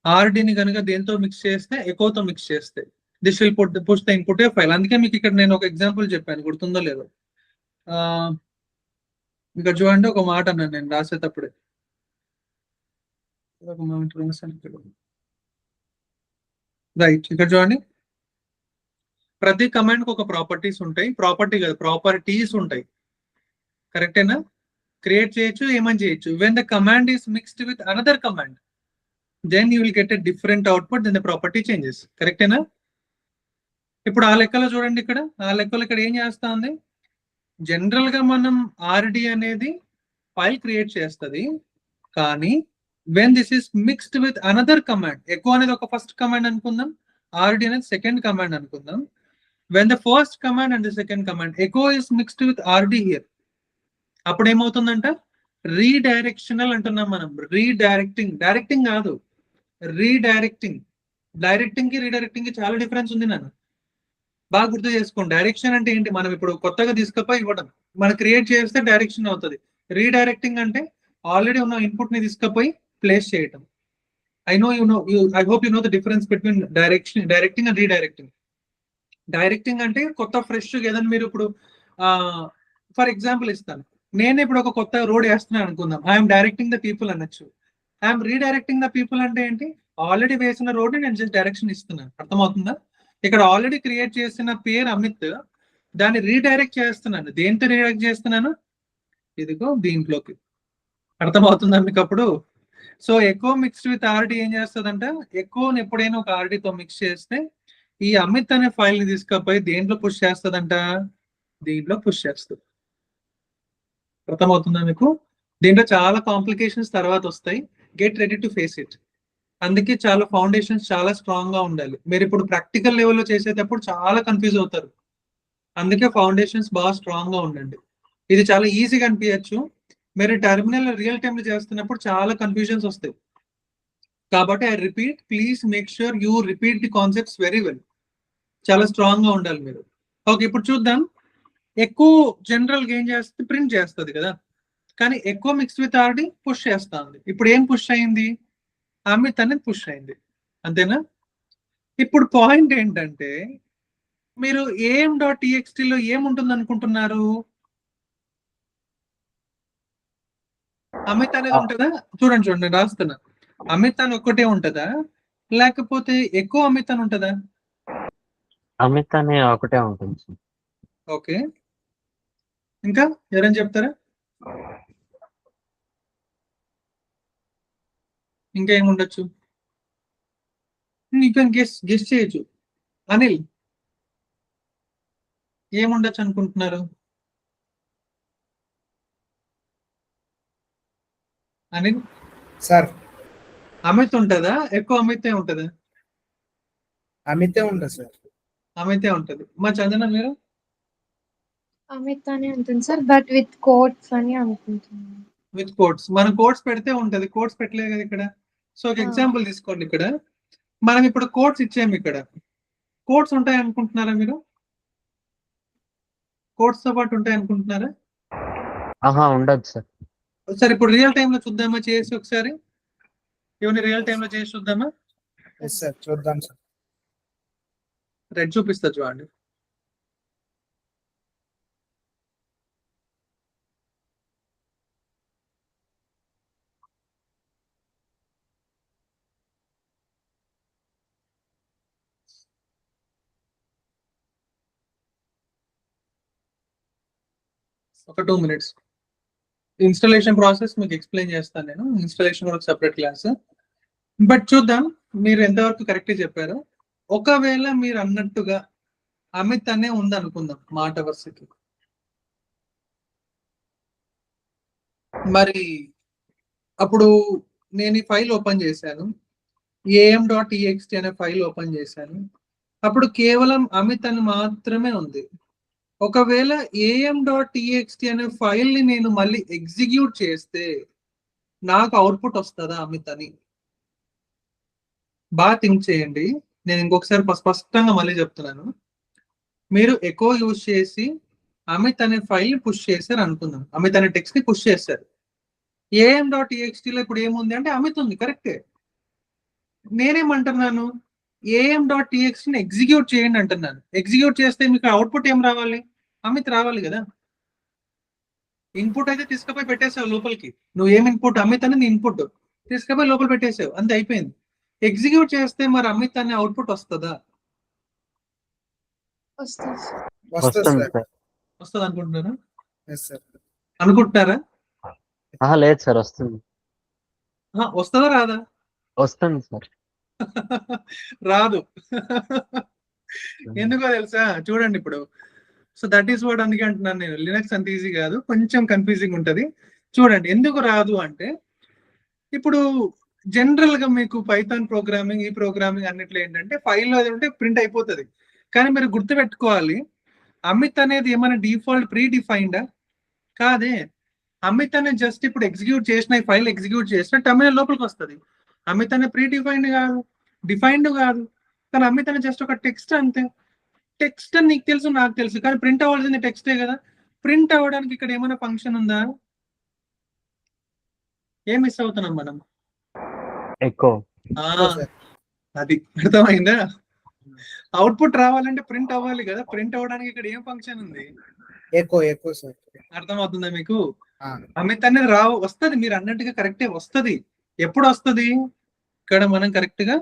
ఆర్డిని కనుక దేంతో మిక్స్ చేస్తే, ఎకోతో మిక్స్ చేస్తే this will push the input to file. అందుకే మీకు ఇక్కడ నేను ఒక ఎగ్జాంపుల్ చెప్పాను, గుర్తుందో లేదో. ఇక్కడ చూడండి, ఒక మాట అన్నాను నేను రాసేటప్పుడే, రైట్. ఇక్కడ చూడండి, ప్రతి కమాండ్ కు ఒక ప్రాపర్టీస్ ఉంటాయి, ప్రాపర్టీ కాదు ప్రాపర్టీస్ ఉంటాయి, కరెక్టేనా. క్రియేట్ చేయొచ్చు, ఏమని చేయొచ్చు. When the command is mixed with another command then you will get a different output, then the property changes, కరెక్టేనా. ఇప్పుడు ఆ లెక్కలో చూడండి, ఆ లెక్కలో ఇక్కడ ఏం చేస్తా ఉంది, జనరల్ గా మనం ఆర్డి అనేది ఫైల్ క్రియేట్ చేస్తుంది. కానీ when this is mixed with another command, echo అనేది ఒక ఫస్ట్ కమాండ్ అనుకుందాం, ఆర్డి అనేది సెకండ్ కమాండ్ అనుకుందాం. When the first command and the second command echo is mixed with RD here, అప్పుడు ఏమవుతుందంట రీడైరెక్షనల్ అంటున్నాం మనం. రీడైరెక్టింగ్, డైరెక్టింగ్ కాదు, రీడైరెక్టింగ్. డైరెక్టింగ్ కి రీడైరెక్టింగ్ కి చాలా డిఫరెన్స్ ఉంది నాన్న, బాగా గుర్తు చేసుకోండి. డైరెక్షన్ అంటే ఏంటి, మనం ఇప్పుడు కొత్తగా తీసుకుపోయి ఇవ్వడం, మనం క్రియేట్ చేస్తే డైరెక్షన్ అవుతుంది. రీడైరెక్టింగ్ అంటే ఆల్రెడీ ఉన్న ఇన్పుట్ ని తీసుకుపోయి ప్లేస్ చేయటం. I hope you know the difference between directing and redirecting. Directing అంటే కొత్త ఫ్రెష్ ఏదైనా మీరు ఇప్పుడు ఫర్ ఎగ్జాంపుల్ ఇస్తాను, నేను ఇప్పుడు ఒక కొత్త రోడ్ వేస్తున్నాను అనుకుందాం, ఐఎమ్ డైరెక్టింగ్ ద పీపుల్ అనొచ్చు. ఐఎమ్ రీడైరెక్టింగ్ ద పీపుల్ అంటే ఏంటి, ఆల్రెడీ వేసిన రోడ్ నేను జస్ట్ డైరెక్షన్ ఇస్తున్నాను. అర్థమవుతుందా, ఇక్కడ ఆల్రెడీ క్రియేట్ చేసిన పేరు అమిత్, దాన్ని రీడైరెక్ట్ చేస్తున్నాను. దేంతో రీడైరెక్ట్ చేస్తున్నాను, ఇదిగో దీంట్లోకి. అర్థమవుతుందా మీకు అప్పుడు. So echo mixed with RD ఏం చేస్తుందంట, ఎకోని ఎప్పుడైనా ఒక ఆర్డితో మిక్స్ చేస్తే ఈ అమిత్ అనే ఫైల్ ని తీసుకుపోయి దేంట్లో పుష్ చేస్తుందంట, దీంట్లో పుష్ చేస్తుంది. అర్థమవుతుందా మీకు. దీంట్లో చాలా కాంప్లికేషన్స్ తర్వాత వస్తాయి, get ready to face it. అందుకే చాలా ఫౌండేషన్స్ చాలా స్ట్రాంగ్ గా ఉండాలి. మీరు ఇప్పుడు ప్రాక్టికల్ లెవెల్లో చేసేటప్పుడు చాలా కన్ఫ్యూజ్ అవుతారు, అందుకే ఫౌండేషన్స్ బాగా స్ట్రాంగ్ గా ఉండండి. ఇది చాలా ఈజీగా అనిపించచ్చు, మీరు టెర్మినల్ రియల్ టైమ్ లో చేస్తున్నప్పుడు చాలా కన్ఫ్యూజన్స్ వస్తాయి. కాబట్టి I repeat, please make sure you repeat the concepts very well. చాలా స్ట్రాంగ్ గా ఉండాలి మీరు. ఓకే, ఇప్పుడు చూద్దాం. ఎక్కువ జనరల్ గా ఏం చేస్తుంది, ప్రింట్ చేస్తుంది కదా, కానీ ఎక్కువ మిక్స్ విత్ ఆర్డి పుష్ చేస్తా ఉంది. ఇప్పుడు ఏం పుష్ అయింది, అమిత్ అనేది పుష్ అయింది, అంతేనా. ఇప్పుడు పాయింట్ ఏంటంటే మీరు am.txt లో ఏముంటుంది అనుకుంటున్నారు, అమిత్ అనేది ఉంటుందా. చూడండి నేను రాస్తున్నా, అమిత్ అని ఒక్కటే ఉంటుందా, లేకపోతే ఎక్కువ అమిత్ అని ఉంటుందా. అమిత్ అనే ఒకటే ఉంటుంది. ఓకే, ఇంకా ఎవరైనా చెప్తారా, ఇంకా ఏముండొచ్చు, ఇంకా గెస్ చేయొచ్చు. అనిల్ ఏముండొచ్చు అనుకుంటున్నారు. అని సార్ అమిత్ ఉంటుందా, ఎక్కువ అమితే ఉంటుందా? అమితే ఉంటుంది సార్. అమితే ఉంటది. మా చందన మీరు? అమిత్ అని ఉంటుంది సార్, బట్ విత్ కోట్స్ అని అనుకుంటున్నాను. With quotes. మనం కోట్స్ పెడితే ఉంటది, కోట్స్ పెట్టలేదు కదా ఇక్కడ. సో ఒక ఎగ్జాంపుల్ తీసుకోండి. ఇక్కడ మనం ఇప్పుడు కోట్స్ ఇచ్చాము, ఇక్కడ కోట్స్ ఉంటాయి అనుకుంటున్నారా మీరు? కోట్స్ తో పాటు ఉంటాయి అనుకుంటున్నారా? ఉండదు సార్. ఒకసారి ఇప్పుడు రియల్ టైమ్ లో చూద్దామా, చేసి ఒకసారి ఇవన్నీ రియల్ టైమ్ లో చేసి చూద్దామా? ఎస్ సార్, చూద్దాం సార్. రెడ్ చూపిస్తా చూడండి. ఒక 2 minutes ఇన్స్టాలేషన్ ప్రాసెస్ మీకు ఎక్స్ప్లెయిన్ చేస్తాను నేను. ఇన్స్టాలేషన్ ఒక సెపరేట్ క్లాస్. బట్ చూద్దాం మీరు ఎంతవరకు కరెక్ట్ చెప్పారు. ఒకవేళ మీరు అన్నట్టుగా అమిత్ అనే ఉంది అనుకుందాం మాట వరుసకి, మరి అప్పుడు నేను ఈ ఫైల్ ఓపెన్ చేశాను, am.txt అనే ఫైల్ ఓపెన్ చేశాను. అప్పుడు కేవలం అమిత్ అని మాత్రమే ఉంది. ఒకవేళ am.txt అనే ఫైల్ ని నేను మళ్ళీ ఎగ్జిక్యూట్ చేస్తే నాకు అవుట్పుట్ వస్తుందా అమిత్ అని? బాగా థింక్ చేయండి. నేను ఇంకొకసారి స్పష్టంగా మళ్ళీ చెప్తున్నాను. మీరు ఎకో యూజ్ చేసి అమిత్ అనే ఫైల్ ని పుష్ చేశారు అనుకుందాం, అమిత్ అనే టెక్స్ట్ ని పుష్ చేశారు. am.txt లో ఇప్పుడు ఏముంది అంటే అమిత్ ఉంది, కరెక్టే. నేనేమంటున్నాను, am.txt ని ఎగ్జిక్యూట్ చేయండి అంటున్నాను. ఎగ్జిక్యూట్ చేస్తే మీకు అవుట్పుట్ ఏం రావాలి? అమిత్ రావాలి కదా. ఇన్పుట్ అయితే తీసుకుపోయి పెట్టేసావు లోపలికి. నువ్వు ఏం ఇన్పుట్? అమిత్ అనేది ఇన్పుట్ తీసుకుపోయి లోపల పెట్టేసావు, అంతే అయిపోయింది. ఎగ్జిక్యూట్ చేస్తే మరి అమిత్ అనే అవుట్పుట్ వస్తుందా? వస్తుంది అనుకుంటున్నారా? అనుకుంటున్నారా? లేదు సార్, వస్తుంది. వస్తుందా రాదా? వస్తుంది సార్. రాదు. ఎందుకో తెలుసా? చూడండి ఇప్పుడు. సో దట్ ఈస్ వాట్ అందుకే అంటున్నాను నేను, లినక్స్ అంత ఈజీ కాదు, కొంచెం కన్ఫ్యూజింగ్ ఉంటది. చూడండి ఎందుకు రాదు అంటే, ఇప్పుడు జనరల్ గా మీకు పైథాన్ ప్రోగ్రామింగ్, ఈ ప్రోగ్రామింగ్ అన్నిట్లో ఏంటంటే ఫైల్ అది ఉంటే ప్రింట్ అయిపోతుంది. కానీ మీరు గుర్తుపెట్టుకోవాలి, అమిత్ అనేది ఏమైనా డిఫాల్ట్ ప్రీ డిఫైన్డా? కాదే. అమిత్ అనే జస్ట్ ఇప్పుడు ఎగ్జిక్యూట్ చేసిన ఫైల్ ఎగ్జిక్యూట్ చేసిన టర్మినల్ లోపలికి వస్తుంది. అమిత్ అనే ప్రీ డిఫైన్డ్ కాదు, డిఫైన్డ్ కాదు. కానీ అమిత్ అనే జస్ట్ ఒక టెక్స్ట్ అంతే. టెక్స్ట్ అని నీకు తెలుసు, నాకు తెలుసు, కానీ ప్రింట్ అవ్వాల్సింది టెక్స్టే కదా. ప్రింట్ అవ్వడానికి ఇక్కడ ఏమైనా ఫంక్షన్ ఉందా? ఏం మిస్ అవుతున్నాం మనం? ఎకో. అది అర్థమైందా? అవుట్పుట్ రావాలంటే ప్రింట్ అవ్వాలి కదా. ప్రింట్ అవ్వడానికి ఇక్కడ ఏం ఫంక్షన్ ఉంది? ఎకో. Echo sir. అర్థమవుతుందా మీకు? అమిత్ అనేది వస్తుంది, మీరు అన్నట్టుగా కరెక్టే వస్తుంది. ఎప్పుడు వస్తుంది? ఇక్కడ మనం కరెక్ట్ గా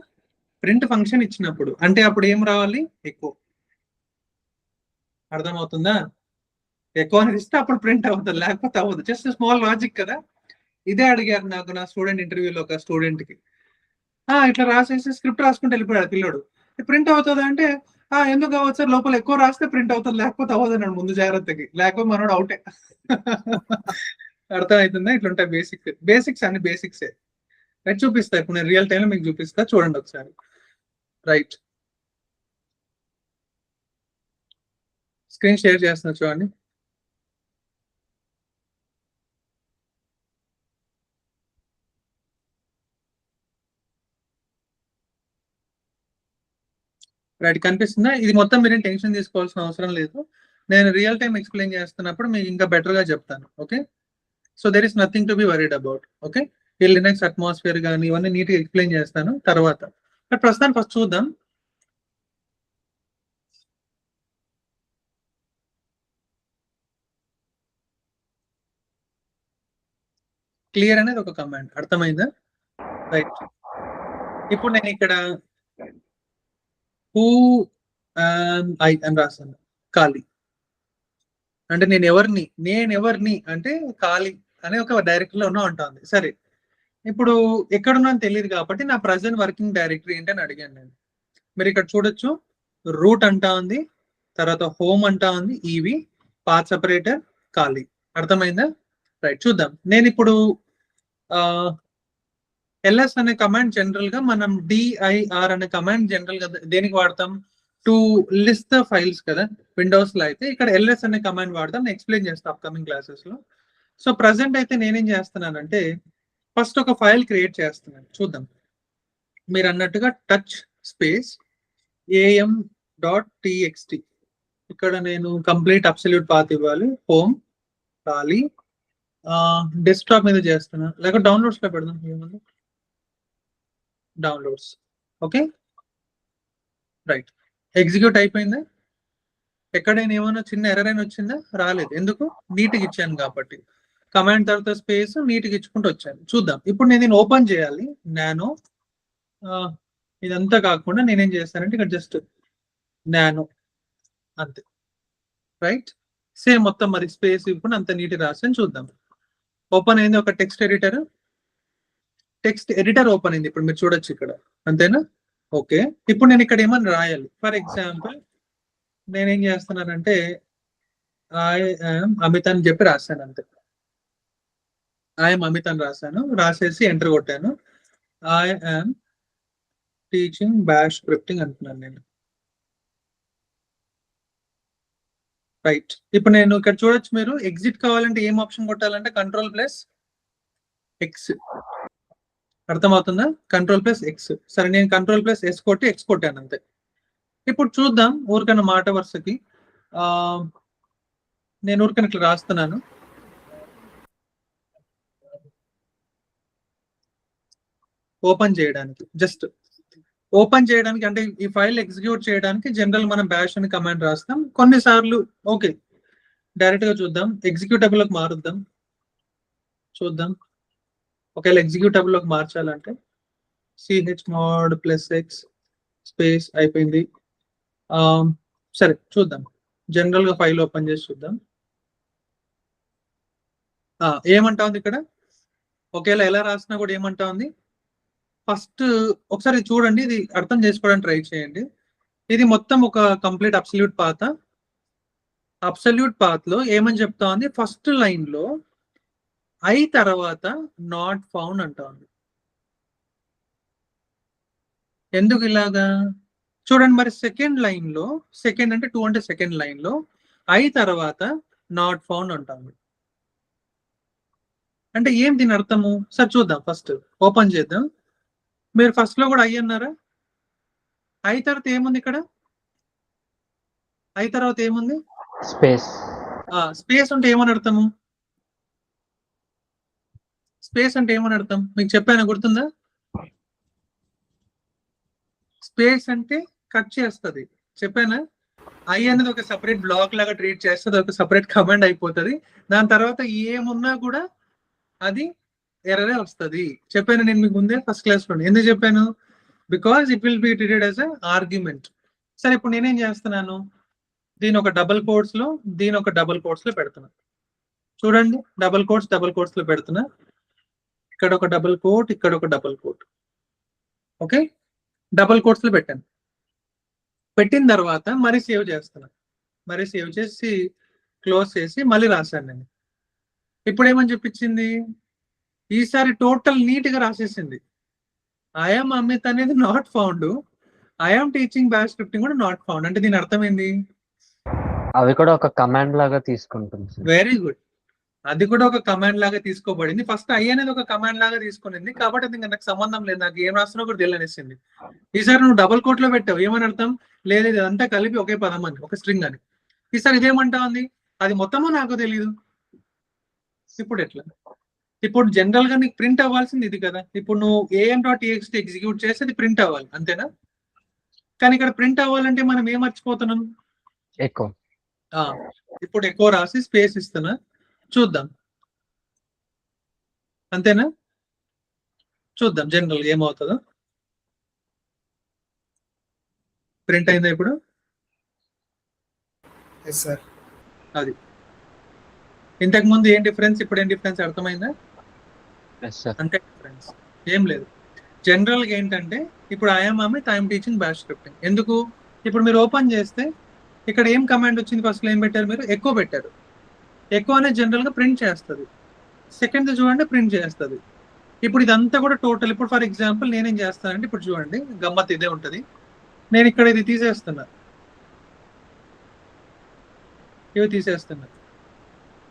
ప్రింట్ ఫంక్షన్ ఇచ్చినప్పుడు. అంటే అప్పుడు ఏం రావాలి? ఎకో. అర్థమవుతుందా? ఎకో అనేది ఇస్తే అప్పుడు ప్రింట్ అవుతుంది, లేకపోతే అవ్వదు. జస్ట్ స్మాల్ లాజిక్ కదా. ఇదే అడిగారు నాకు నా స్టూడెంట్ ఇంటర్వ్యూలో ఒక స్టూడెంట్ కి. ఇట్లా రాసేసి స్క్రిప్ట్ రాసుకుంటూ వెళ్ళిపోయాడు పిల్లోడు. ప్రింట్ అవుతుందా అంటే ఎందుకు అవ్వదు సార్, లోపల ఎక్కువ రాస్తే ప్రింట్ అవుతుంది, లేకపోతే అవ్వదు అన్నాడు ముందు జాగ్రత్తకి. లేకపోతే మనోడు అవుటే. అర్థమవుతుందా? ఇట్లుంటాయి బేసిక్స్ అన్ని బేసిక్సే. రైట్, చూపిస్తా ఇప్పుడు నేను రియల్ టైంలో మీకు చూపిస్తా, చూడండి ఒకసారి. రైట్, స్క్రీన్ షేర్ చేస్తున్నా చూడండి. రైట్, కనిపిస్తుందా? ఇది మొత్తం మీరేం టెన్షన్ తీసుకోవాల్సిన అవసరం లేదు. నేను రియల్ టైం ఎక్స్ప్లెయిన్ చేస్తున్నప్పుడు మీకు ఇంకా బెటర్ గా చెప్తాను. Okay, so there is nothing to be worried about. Okay, ఈ లినక్స్ అట్మాస్ఫియర్ కానీ ఇవన్నీ నీట్ గా ఎక్స్ప్లెయిన్ చేస్తాను తర్వాత. బట్ ప్రస్తుతానికి ఫస్ట్ చూద్దాం. క్లియర్ అనేది ఒక కమాండ్, అర్థమైందా? రైట్, ఇప్పుడు నేను ఇక్కడ హూ ఐ అని రాస్తాను. ఖాళీ అంటే నేను ఎవరిని అంటే ఖాళీ అనే ఒక డైరెక్టరీ లో ఉంటుంది. సరే, ఇప్పుడు ఎక్కడున్నా తెలియదు కాబట్టి నా ప్రజెంట్ వర్కింగ్ డైరెక్టరీ ఏంటని అడిగాను నేను. మీరు ఇక్కడ చూడొచ్చు, రూట్ అంటా ఉంది, తర్వాత హోమ్ అంటా ఉంది, ఈవి, పాత్ సెపరేటర్, ఖాళీ. అర్థమైందా? రైట్, చూద్దాం. నేను ఇప్పుడు ఎల్ఎస్ అనే కమాండ్ జనరల్ గా మనం dir అనే కమాండ్ జనరల్ గా దేనికి వాడతాం, టు లిస్ట్ ద ఫైల్స్ కదా. విండోస్ లో అయితే ఇక్కడ ఎల్ఎస్ అనే కమాండ్ వాడతాం. నేను ఎక్స్ప్లెయిన్ చేస్తాను అప్కమింగ్ క్లాసెస్ లో. సో ప్రజెంట్ అయితే నేనేం చేస్తున్నానంటే ఫస్ట్ ఒక ఫైల్ క్రియేట్ చేస్తున్నాను. చూద్దాం. మీరు అన్నట్టుగా టచ్ స్పేస్ am.txt, ఇక్కడ నేను కంప్లీట్ అబ్సల్యూట్ పాత్ ఇవ్వాలి. హోమ్ ఖాళీ, డెస్క్టాప్ మీద చేస్తున్నా, లేక డౌన్లోడ్స్ లో పెడదాం. ఏమన్నా డౌన్లోడ్స్, ఓకే రైట్. ఎగ్జిక్యూట్ అయిపోయిందా? ఎక్కడైనా ఏమైనా చిన్న ఎర్రర్ అయినా వచ్చిందా? రాలేదు. ఎందుకు? నీట్గా ఇచ్చాను కాబట్టి. కమాండ్ తర్వాత స్పేస్ నీట్గా ఇచ్చుకుంటూ వచ్చాను. చూద్దాం. ఇప్పుడు నేను దీన్ని ఓపెన్ చేయాలి. నానో ఇదంతా కాకుండా నేనేం చేస్తానంటే ఇక్కడ జస్ట్ నానో అంతే, రైట్. సేమ్ మొత్తం మరి స్పేస్ ఇప్పుడు అంత నీట్గా రాసాను. చూద్దాం. ఓపెన్ అయింది ఒక text editor. Text editor open అయింది. ఇప్పుడు మీరు చూడొచ్చు ఇక్కడ, అంతేనా? ఓకే. ఇప్పుడు నేను ఇక్కడ ఏమని రాయాలి. ఫర్ ఎగ్జాంపుల్ నేనేం చేస్తున్నానంటే ఐఎమ్ అమిత్ అని చెప్పి రాశాను. అంతే, ఐఎమ్ అమిత్ అని రాశాను. రాసేసి ఎంటర్ కొట్టాను. ఐఎమ్ టీచింగ్ బ్యాష్ స్క్రిప్టింగ్ అంటున్నాను నేను, రైట్. ఇప్పుడు నేను ఇక్కడ చూడొచ్చు, మీరు ఎగ్జిట్ కావాలంటే ఏం ఆప్షన్ కొట్టాలంటే Ctrl+X. అర్థమవుతుందా? Ctrl+X. సరే, నేను Ctrl+S కొట్టి X కొట్టాను అంతే. ఇప్పుడు చూద్దాం ఊరికన్నా మాట వరుసకి. నేను ఊరికన్నా ఇట్లా రాస్తున్నాను. ఓపెన్ చేయడానికి, జస్ట్ ఓపెన్ చేయడానికి, అంటే ఈ ఫైల్ ఎగ్జిక్యూట్ చేయడానికి జనరల్ మనం బ్యాష్ అని కమాండ్ రాస్తాం. కొన్నిసార్లు ఓకే డైరెక్ట్ గా చూద్దాం. ఎగ్జిక్యూటబుల్ లోకి మారుద్దాం. చూద్దాం. ఒకవేళ ఎగ్జిక్యూటబుల్ లోకి మార్చాలంటే chmod+x స్పేస్ అయిపోయింది. సరే చూద్దాం. జనరల్ గా ఫైల్ ఓపెన్ చేసి చూద్దాం. ఏమంటా ఉంది ఇక్కడ? ఒకవేళ ఎలా రాసినా కూడా ఏమంటా ఉంది? ఫస్ట్ ఒకసారి చూడండి, ఇది అర్థం చేసుకోవడానికి ట్రై చేయండి. ఇది మొత్తం ఒక complete absolute path. Absolute path లో ఏమని చెప్తా ఉంది? ఫస్ట్ లైన్ లో ఐ తర్వాత నాట్ ఫౌండ్ అంటా ఉంది. ఎందుకు ఇలాగా? చూడండి మరి సెకండ్ లైన్ లో, సెకండ్ అంటే 2 అంటే సెకండ్ లైన్ లో ఐ తర్వాత నాట్ ఫౌండ్ అంటాము. అంటే ఏం దీని అర్థము? సార్ చూద్దాం. ఫస్ట్ ఓపెన్ చేద్దాం. మీరు ఫస్ట్ లో కూడా ఐ అన్నారా? ఐ తర్వాత ఏముంది ఇక్కడ? ఐ తర్వాత ఏముంది? స్పేస్. స్పేస్ అంటే ఏమని అర్థము? స్పేస్ అంటే ఏమని అర్థం మీకు చెప్పాను, గుర్తుందా? స్పేస్ అంటే కట్ చేస్తుంది, చెప్పానా? ఐ అనేది ఒక సపరేట్ బ్లాక్ లాగా ట్రీట్ చేస్తుంది, ఒక సపరేట్ కమాండ్ అయిపోతుంది. దాని తర్వాత ఏమున్నా కూడా అది ఎర్రరే వస్తుంది. చెప్పాను నేను మీకు ముందే ఫస్ట్ క్లాస్ లో. ఎందుకు చెప్పాను? Because it will be treated as a argument. సరే, ఇప్పుడు నేనేం చేస్తున్నాను? దీని ఒక డబుల్ కోట్స్ లో, దీని ఒక డబుల్ కోట్స్ లో పెడుతున్నా. చూడండి, డబుల్ కోట్స్ లో పెడుతున్నా. ఇక్కడ ఒక డబుల్ కోట్, ఇక్కడ ఒక double quote. Okay, double quotes లో పెట్టాను. పెట్టిన తర్వాత మరి సేవ్ చేస్తున్నా. మరి సేవ్ చేసి క్లోజ్ చేసి మళ్ళీ రాశాను నేను. ఇప్పుడు ఏమని చెప్పించింది? ఈసారి టోటల్ నీట్ గా రాసేసింది. ఐఎమ్ అమిత్ అనేది not found, I'm teaching bash scripting కూడా నాట్ ఫౌండ్. అంటే దీని అర్థమైంది? అవి కూడా ఒక కమాండ్ లాగా తీసుకుంటుంది. Very good. అది కూడా ఒక కమాండ్ లాగా తీసుకోబడింది. ఫస్ట్ ఐ అనేది ఒక కమాండ్ లాగా తీసుకునింది కాబట్టి అది నాకు సంబంధం లేదు, నాకు ఏం రాస్తున్నా కూడా తెలియనిస్తుంది. ఈసారి నువ్వు డబుల్ కోట్ లో పెట్టావు, ఏమని అర్థం? లేదు, ఇదంతా కలిపి ఒకే పదం అని, ఒక స్ట్రింగ్ అని. ఈసారి ఇదేమంటా ఉంది? అది మొత్తమో నాకు తెలియదు. ఇప్పుడు ఎట్లా? ఇప్పుడు జనరల్ గా నీకు ప్రింట్ అవ్వాల్సింది ఇది కదా. ఇప్పుడు నువ్వు am.txt ఎగ్జిక్యూట్ చేసి అది ప్రింట్ అవ్వాలి, అంతేనా? కానీ ఇక్కడ ప్రింట్ అవ్వాలంటే మనం ఏం మర్చిపోతున్నాం? ఎకో. ఇప్పుడు ఎక్కువ రాసి స్పేస్ ఇస్తున్నా. చూద్దాం, అంతేనా? చూద్దాం జనరల్ ఏమవుతుందో. ప్రింట్ అయిందా ఇప్పుడు? అది ఇంతకు ముందు ఏం డిఫరెన్స్, ఇప్పుడు ఏం డిఫరెన్స్ అర్థమైందా? అంటే డిఫరెన్స్ ఏం లేదు. జనరల్ గా ఏంటంటే ఇప్పుడు I'm Amit, I'm teaching bash scripting. ఎందుకు? ఇప్పుడు మీరు ఓపెన్ చేస్తే ఇక్కడ ఏం కమాండ్ వచ్చింది? ఫస్ట్ లో ఏం పెట్టారు మీరు? ఎకో పెట్టారు. ఎకో అనేది జనరల్ గా ప్రింట్ చేస్తుంది. సెకండ్ చూడండి, ప్రింట్ చేస్తుంది. ఇప్పుడు ఇదంతా కూడా టోటల్. ఇప్పుడు ఫర్ ఎగ్జాంపుల్ నేనేం చేస్తానంటే ఇప్పుడు చూడండి గమ్మత్ ఇదే ఉంటుంది. నేను ఇక్కడ ఇది తీసేస్తున్నా, ఇవి తీసేస్తున్నా.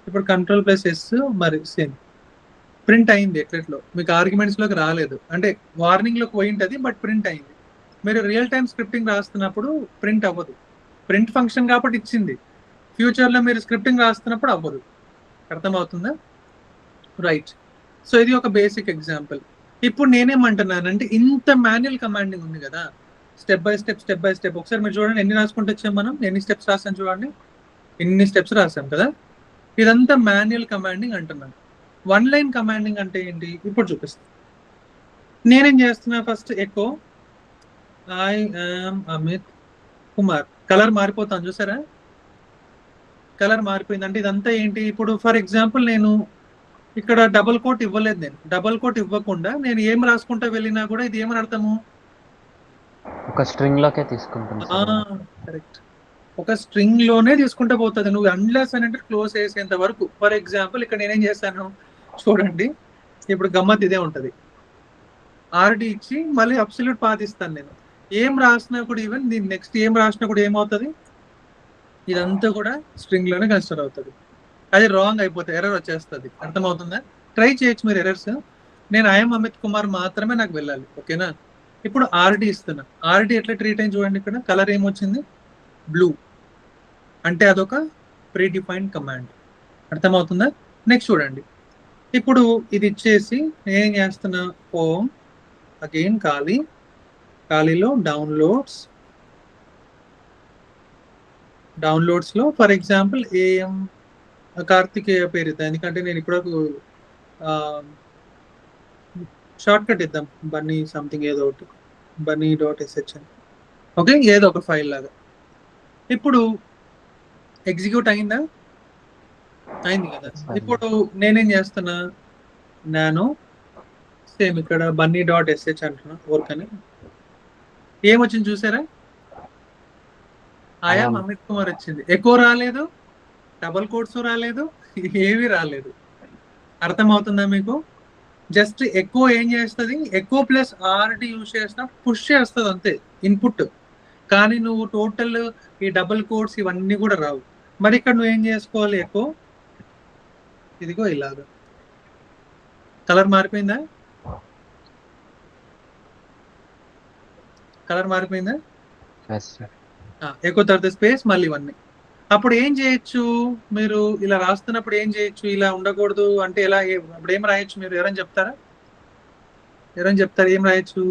ఇప్పుడు Ctrl+S మరి సేమ్ ప్రింట్ అయింది ఎట్లెట్లో, మీకు ఆర్గ్యుమెంట్స్ లోకి రాలేదు, అంటే వార్నింగ్ లోకి పోయి ఉంటుంది బట్ ప్రింట్ అయింది. మీరు రియల్ టైమ్ స్క్రిప్టింగ్ రాస్తున్నప్పుడు ప్రింట్ అవ్వదు, ప్రింట్ ఫంక్షన్ కాబట్టి ఇచ్చింది. ఫ్యూచర్ లో మీరు స్క్రిప్టింగ్ రాస్తున్నప్పుడు అవ్వదు. అర్థమవుతుందా? రైట్. సో ఇది ఒక బేసిక్ ఎగ్జాంపుల్. ఇప్పుడు నేనేమంటున్నానంటే ఇంత మాన్యువల్ కమాండింగ్ ఉంది కదా, స్టెప్ బై స్టెప్. ఒకసారి మీరు చూడండి ఎన్ని రాసుకుంటూ వచ్చాం మనం, ఎన్ని స్టెప్స్ రాసాం చూడండి, ఇన్ని స్టెప్స్ రాసాం కదా. ఇదంతా మాన్యువల్ కమాండింగ్ అంటున్నాను. వన్ లైన్ కమాండింగ్ అంటే ఏంటి ఇప్పుడు చూపిస్తాను. నేనేం చేస్తున్నా, first echo I am Amit Kumar, colour మారిపోతాను చూసారా, కలర్ మారిపోయింది. అంటే ఇదంతా ఏంటి, ఇప్పుడు ఫర్ ఎగ్జాంపుల్ నేను ఇక్కడ డబుల్ కోట్ ఇవ్వలేదు, నేను డబుల్ కోట్ ఇవ్వకుండా నేను ఏం రాసుకుంటా వెళ్ళినా కూడా ఇది ఏమని అర్థము, ఒక స్ట్రింగ్ లోకే తీసుకుంటుంది. కరెక్ట్, ఒక స్ట్రింగ్ లోనే తీసుకుంటా పోతుంది. నువ్వు అన్లెస్ అని అంటే క్లోజ్ చేసేంత వరకు. ఫర్ ఎగ్జాంపుల్ ఇక్కడ నేనేం చేశాను చూడండి, ఇప్పుడు గమ్మత్ ఇదే ఉంటది. ఆర్డి ఇచ్చి మళ్ళీ అబ్సల్యూట్ పాత్ ఇస్తాను. నేను ఏం రాసినా కూడా, ఈవెన్ నేను నెక్స్ట్ ఏం రాసినా కూడా ఏమవుతుంది, ఇదంతా కూడా స్ట్రింగ్ లోనే కన్సిడర్ అవుతుంది. అది రాంగ్ అయిపోతే ఎర్రర్ వచ్చేస్తుంది. అర్థమవుతుందా? ట్రై చేయొచ్చు మీరు ఎర్రర్స్. నేను ఐఎమ్ అమిత్ కుమార్ మాత్రమే నాకు వెళ్ళాలి, ఓకేనా? ఇప్పుడు ఆర్డి ఇస్తున్నా. ఆర్డి ఎట్లా ట్రీట్ అయింది చూడండి, ఇక్కడ కలర్ ఏమొచ్చింది, బ్లూ, అంటే అదొక ప్రీ డిఫైన్డ్ కమాండ్. అర్థమవుతుందా? నెక్స్ట్ చూడండి, ఇప్పుడు ఇది ఇచ్చేసి నేనేం చేస్తున్నా, హోమ్ అగైన్ ఖాళీలో డౌన్లోడ్స్ లో ఫర్ ఎగ్జాంపుల్ ఏఎం కార్తికేయ పేరు ఇద్దాం, ఎందుకంటే నేను ఇప్పుడు షార్ట్ కట్ ఇద్దాం, బన్నీ సంథింగ్ ఏదో ఒకటి, bunny.sh అని, ఓకే, ఏదో ఒక ఫైల్ లాగా. ఇప్పుడు ఎగ్జిక్యూట్ అయిందా, అయింది కదా. ఇప్పుడు నేనేం చేస్తున్నా, నేను సేమ్ ఇక్కడ bunny.sh అంటున్నా, ఊరికని ఏమొచ్చింది చూసారా, ఐఎమ్ అమిత్ కుమార్ వచ్చింది. ఎక్కువ రాలేదు, డబల్ కోట్స్ రాలేదు, ఏవి రాలేదు. అర్థమవుతుందా మీకు? జస్ట్ ఎక్కువ ఏం చేస్తుంది, ఎక్కువ ప్లస్ ఆర్డి యూజ్ చేసిన పుష్ చేస్తుంది అంతే ఇన్పుట్. కానీ నువ్వు టోటల్ ఈ డబుల్ కోట్స్ ఇవన్నీ కూడా రావు. మరి ఇక్కడ నువ్వు ఏం చేసుకోవాలి, ఎక్కువ ఇదిగో ఇలాగా కలర్ మారిపోయిందా, కలర్ మారిపోయిందా, ఎక్కువ తర్వాత స్పేస్ మళ్ళీ ఇవన్నీ. అప్పుడు ఏం చేయొచ్చు మీరు, ఇలా రాస్తున్నప్పుడు ఏం చేయొచ్చు, ఇలా ఉండకూడదు అంటే ఎలా, అప్పుడు ఏం రాయొచ్చు మీరు, ఎవరైనా చెప్తారా, ఏం రాయొచ్చు,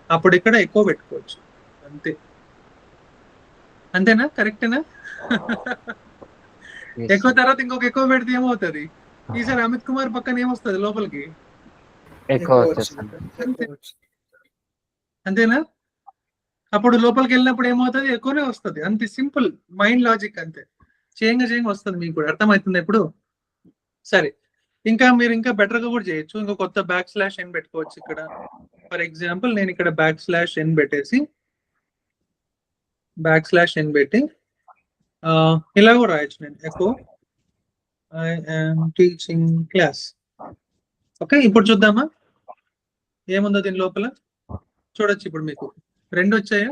అప్పుడు ఇక్కడ ఎక్కువ పెట్టుకోవచ్చు అంతే. అంతేనా, కరెక్టేనా? ఎక్కువ తర్వాత ఇంకొక ఎక్కువ పెడితే ఏమవుతుంది, ఈసారి అమిత్ కుమార్ పక్కన ఏమొస్తుంది లోపలికి, అంతేనా? అప్పుడు లోపలికి వెళ్ళినప్పుడు ఏమవుతుంది, ఎక్కువనే వస్తుంది. అంతే సింపుల్ మైండ్ లాజిక్, అంతే. చేయంగా వస్తుంది. మీకు కూడా అర్థమవుతుంది ఇప్పుడు? సరే, ఇంకా మీరు ఇంకా బెటర్ గా కూడా చేయొచ్చు. ఇంకా కొత్త \n పెట్టుకోవచ్చు ఇక్కడ. ఫర్ ఎగ్జాంపుల్ నేను ఇక్కడ \n పెట్టేసి \n పెట్టి ఇలా కూడా రాయొచ్చు నేను, echo I am teaching class. Okay, ఇప్పుడు చూద్దామా ఏముందో దీని లోపల. చూడొచ్చు ఇప్పుడు మీకు రెండు వచ్చాయా,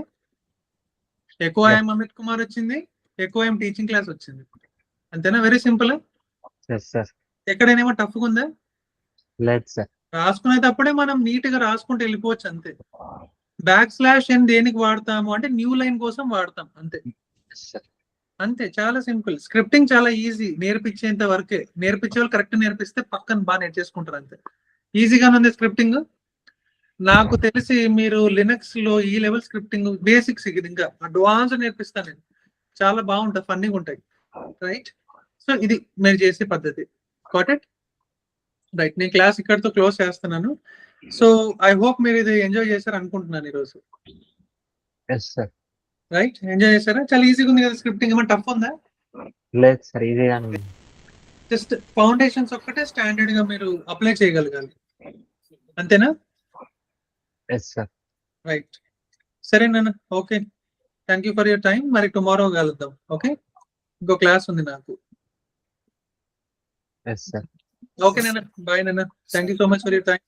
ఎక్కువ ఐఎమ్ అమిత్ కుమార్ వచ్చింది, ఎక్కువ ఐఎమ్ టీచింగ్ క్లాస్ వచ్చింది. అంతేనా? Very simple. ఎక్కడైనా టఫ్గా ఉందా? లేదు సార్. రాసుకునేటప్పుడే మనం నీట్ గా రాసుకుంటూ వెళ్ళిపోవచ్చు అంతే. \n దేనికి వాడతాము అంటే న్యూ లైన్ కోసం వాడతాం అంతే. అంతే, చాలా సింపుల్. స్క్రిప్టింగ్ చాలా ఈజీ, నేర్పించేంత వరకే. నేర్పించే వాళ్ళు కరెక్ట్ నేర్పిస్తే పక్కన బాగా నేర్చేసుకుంటారు అంతే. ఈజీగానే ఉంది స్క్రిప్టింగ్. నాకు తెలిసి మీరు లినక్స్ లో ఈ లెవెల్ స్క్రిప్టింగ్ బేసిక్స్, ఇది ఇంకా అడ్వాన్స్ నేర్పిస్తాను నేను. చాలా బాగుంటుంది, ఫన్నీగా ఉంటాయి. రైట్, సో ఇది మీరు చేసే పద్ధతి. Got it? రైట్, నేను క్లాస్ ఇక్కడితో క్లోజ్ చేస్తున్నాను. సో ఐ హోప్ మీరు ఇది ఎంజాయ్ చేశారు అనుకుంటున్నాను ఈరోజు. రైట్, ఎంజాయ్ చేశారా? చాలా ఈజీగా ఉంది కదా స్క్రిప్టింగ్, ఏమైనా టఫ్ ఉందా? లేదు సార్, ఈజీగానే. జస్ట్ ఫౌండేషన్స్ ఒక్కటే స్టాండర్డ్ గా మీరు అప్లై చేయగలగాలి, అంతేనా? రైట్, సరేనా? Okay, thank you for your time. మరి టుమారో కలుద్దాం. ఓకే, ఇంకో క్లాస్ ఉంది నాకు. ఓకే నాన్న, బాయ్ నాన్న, thank you so much for your time.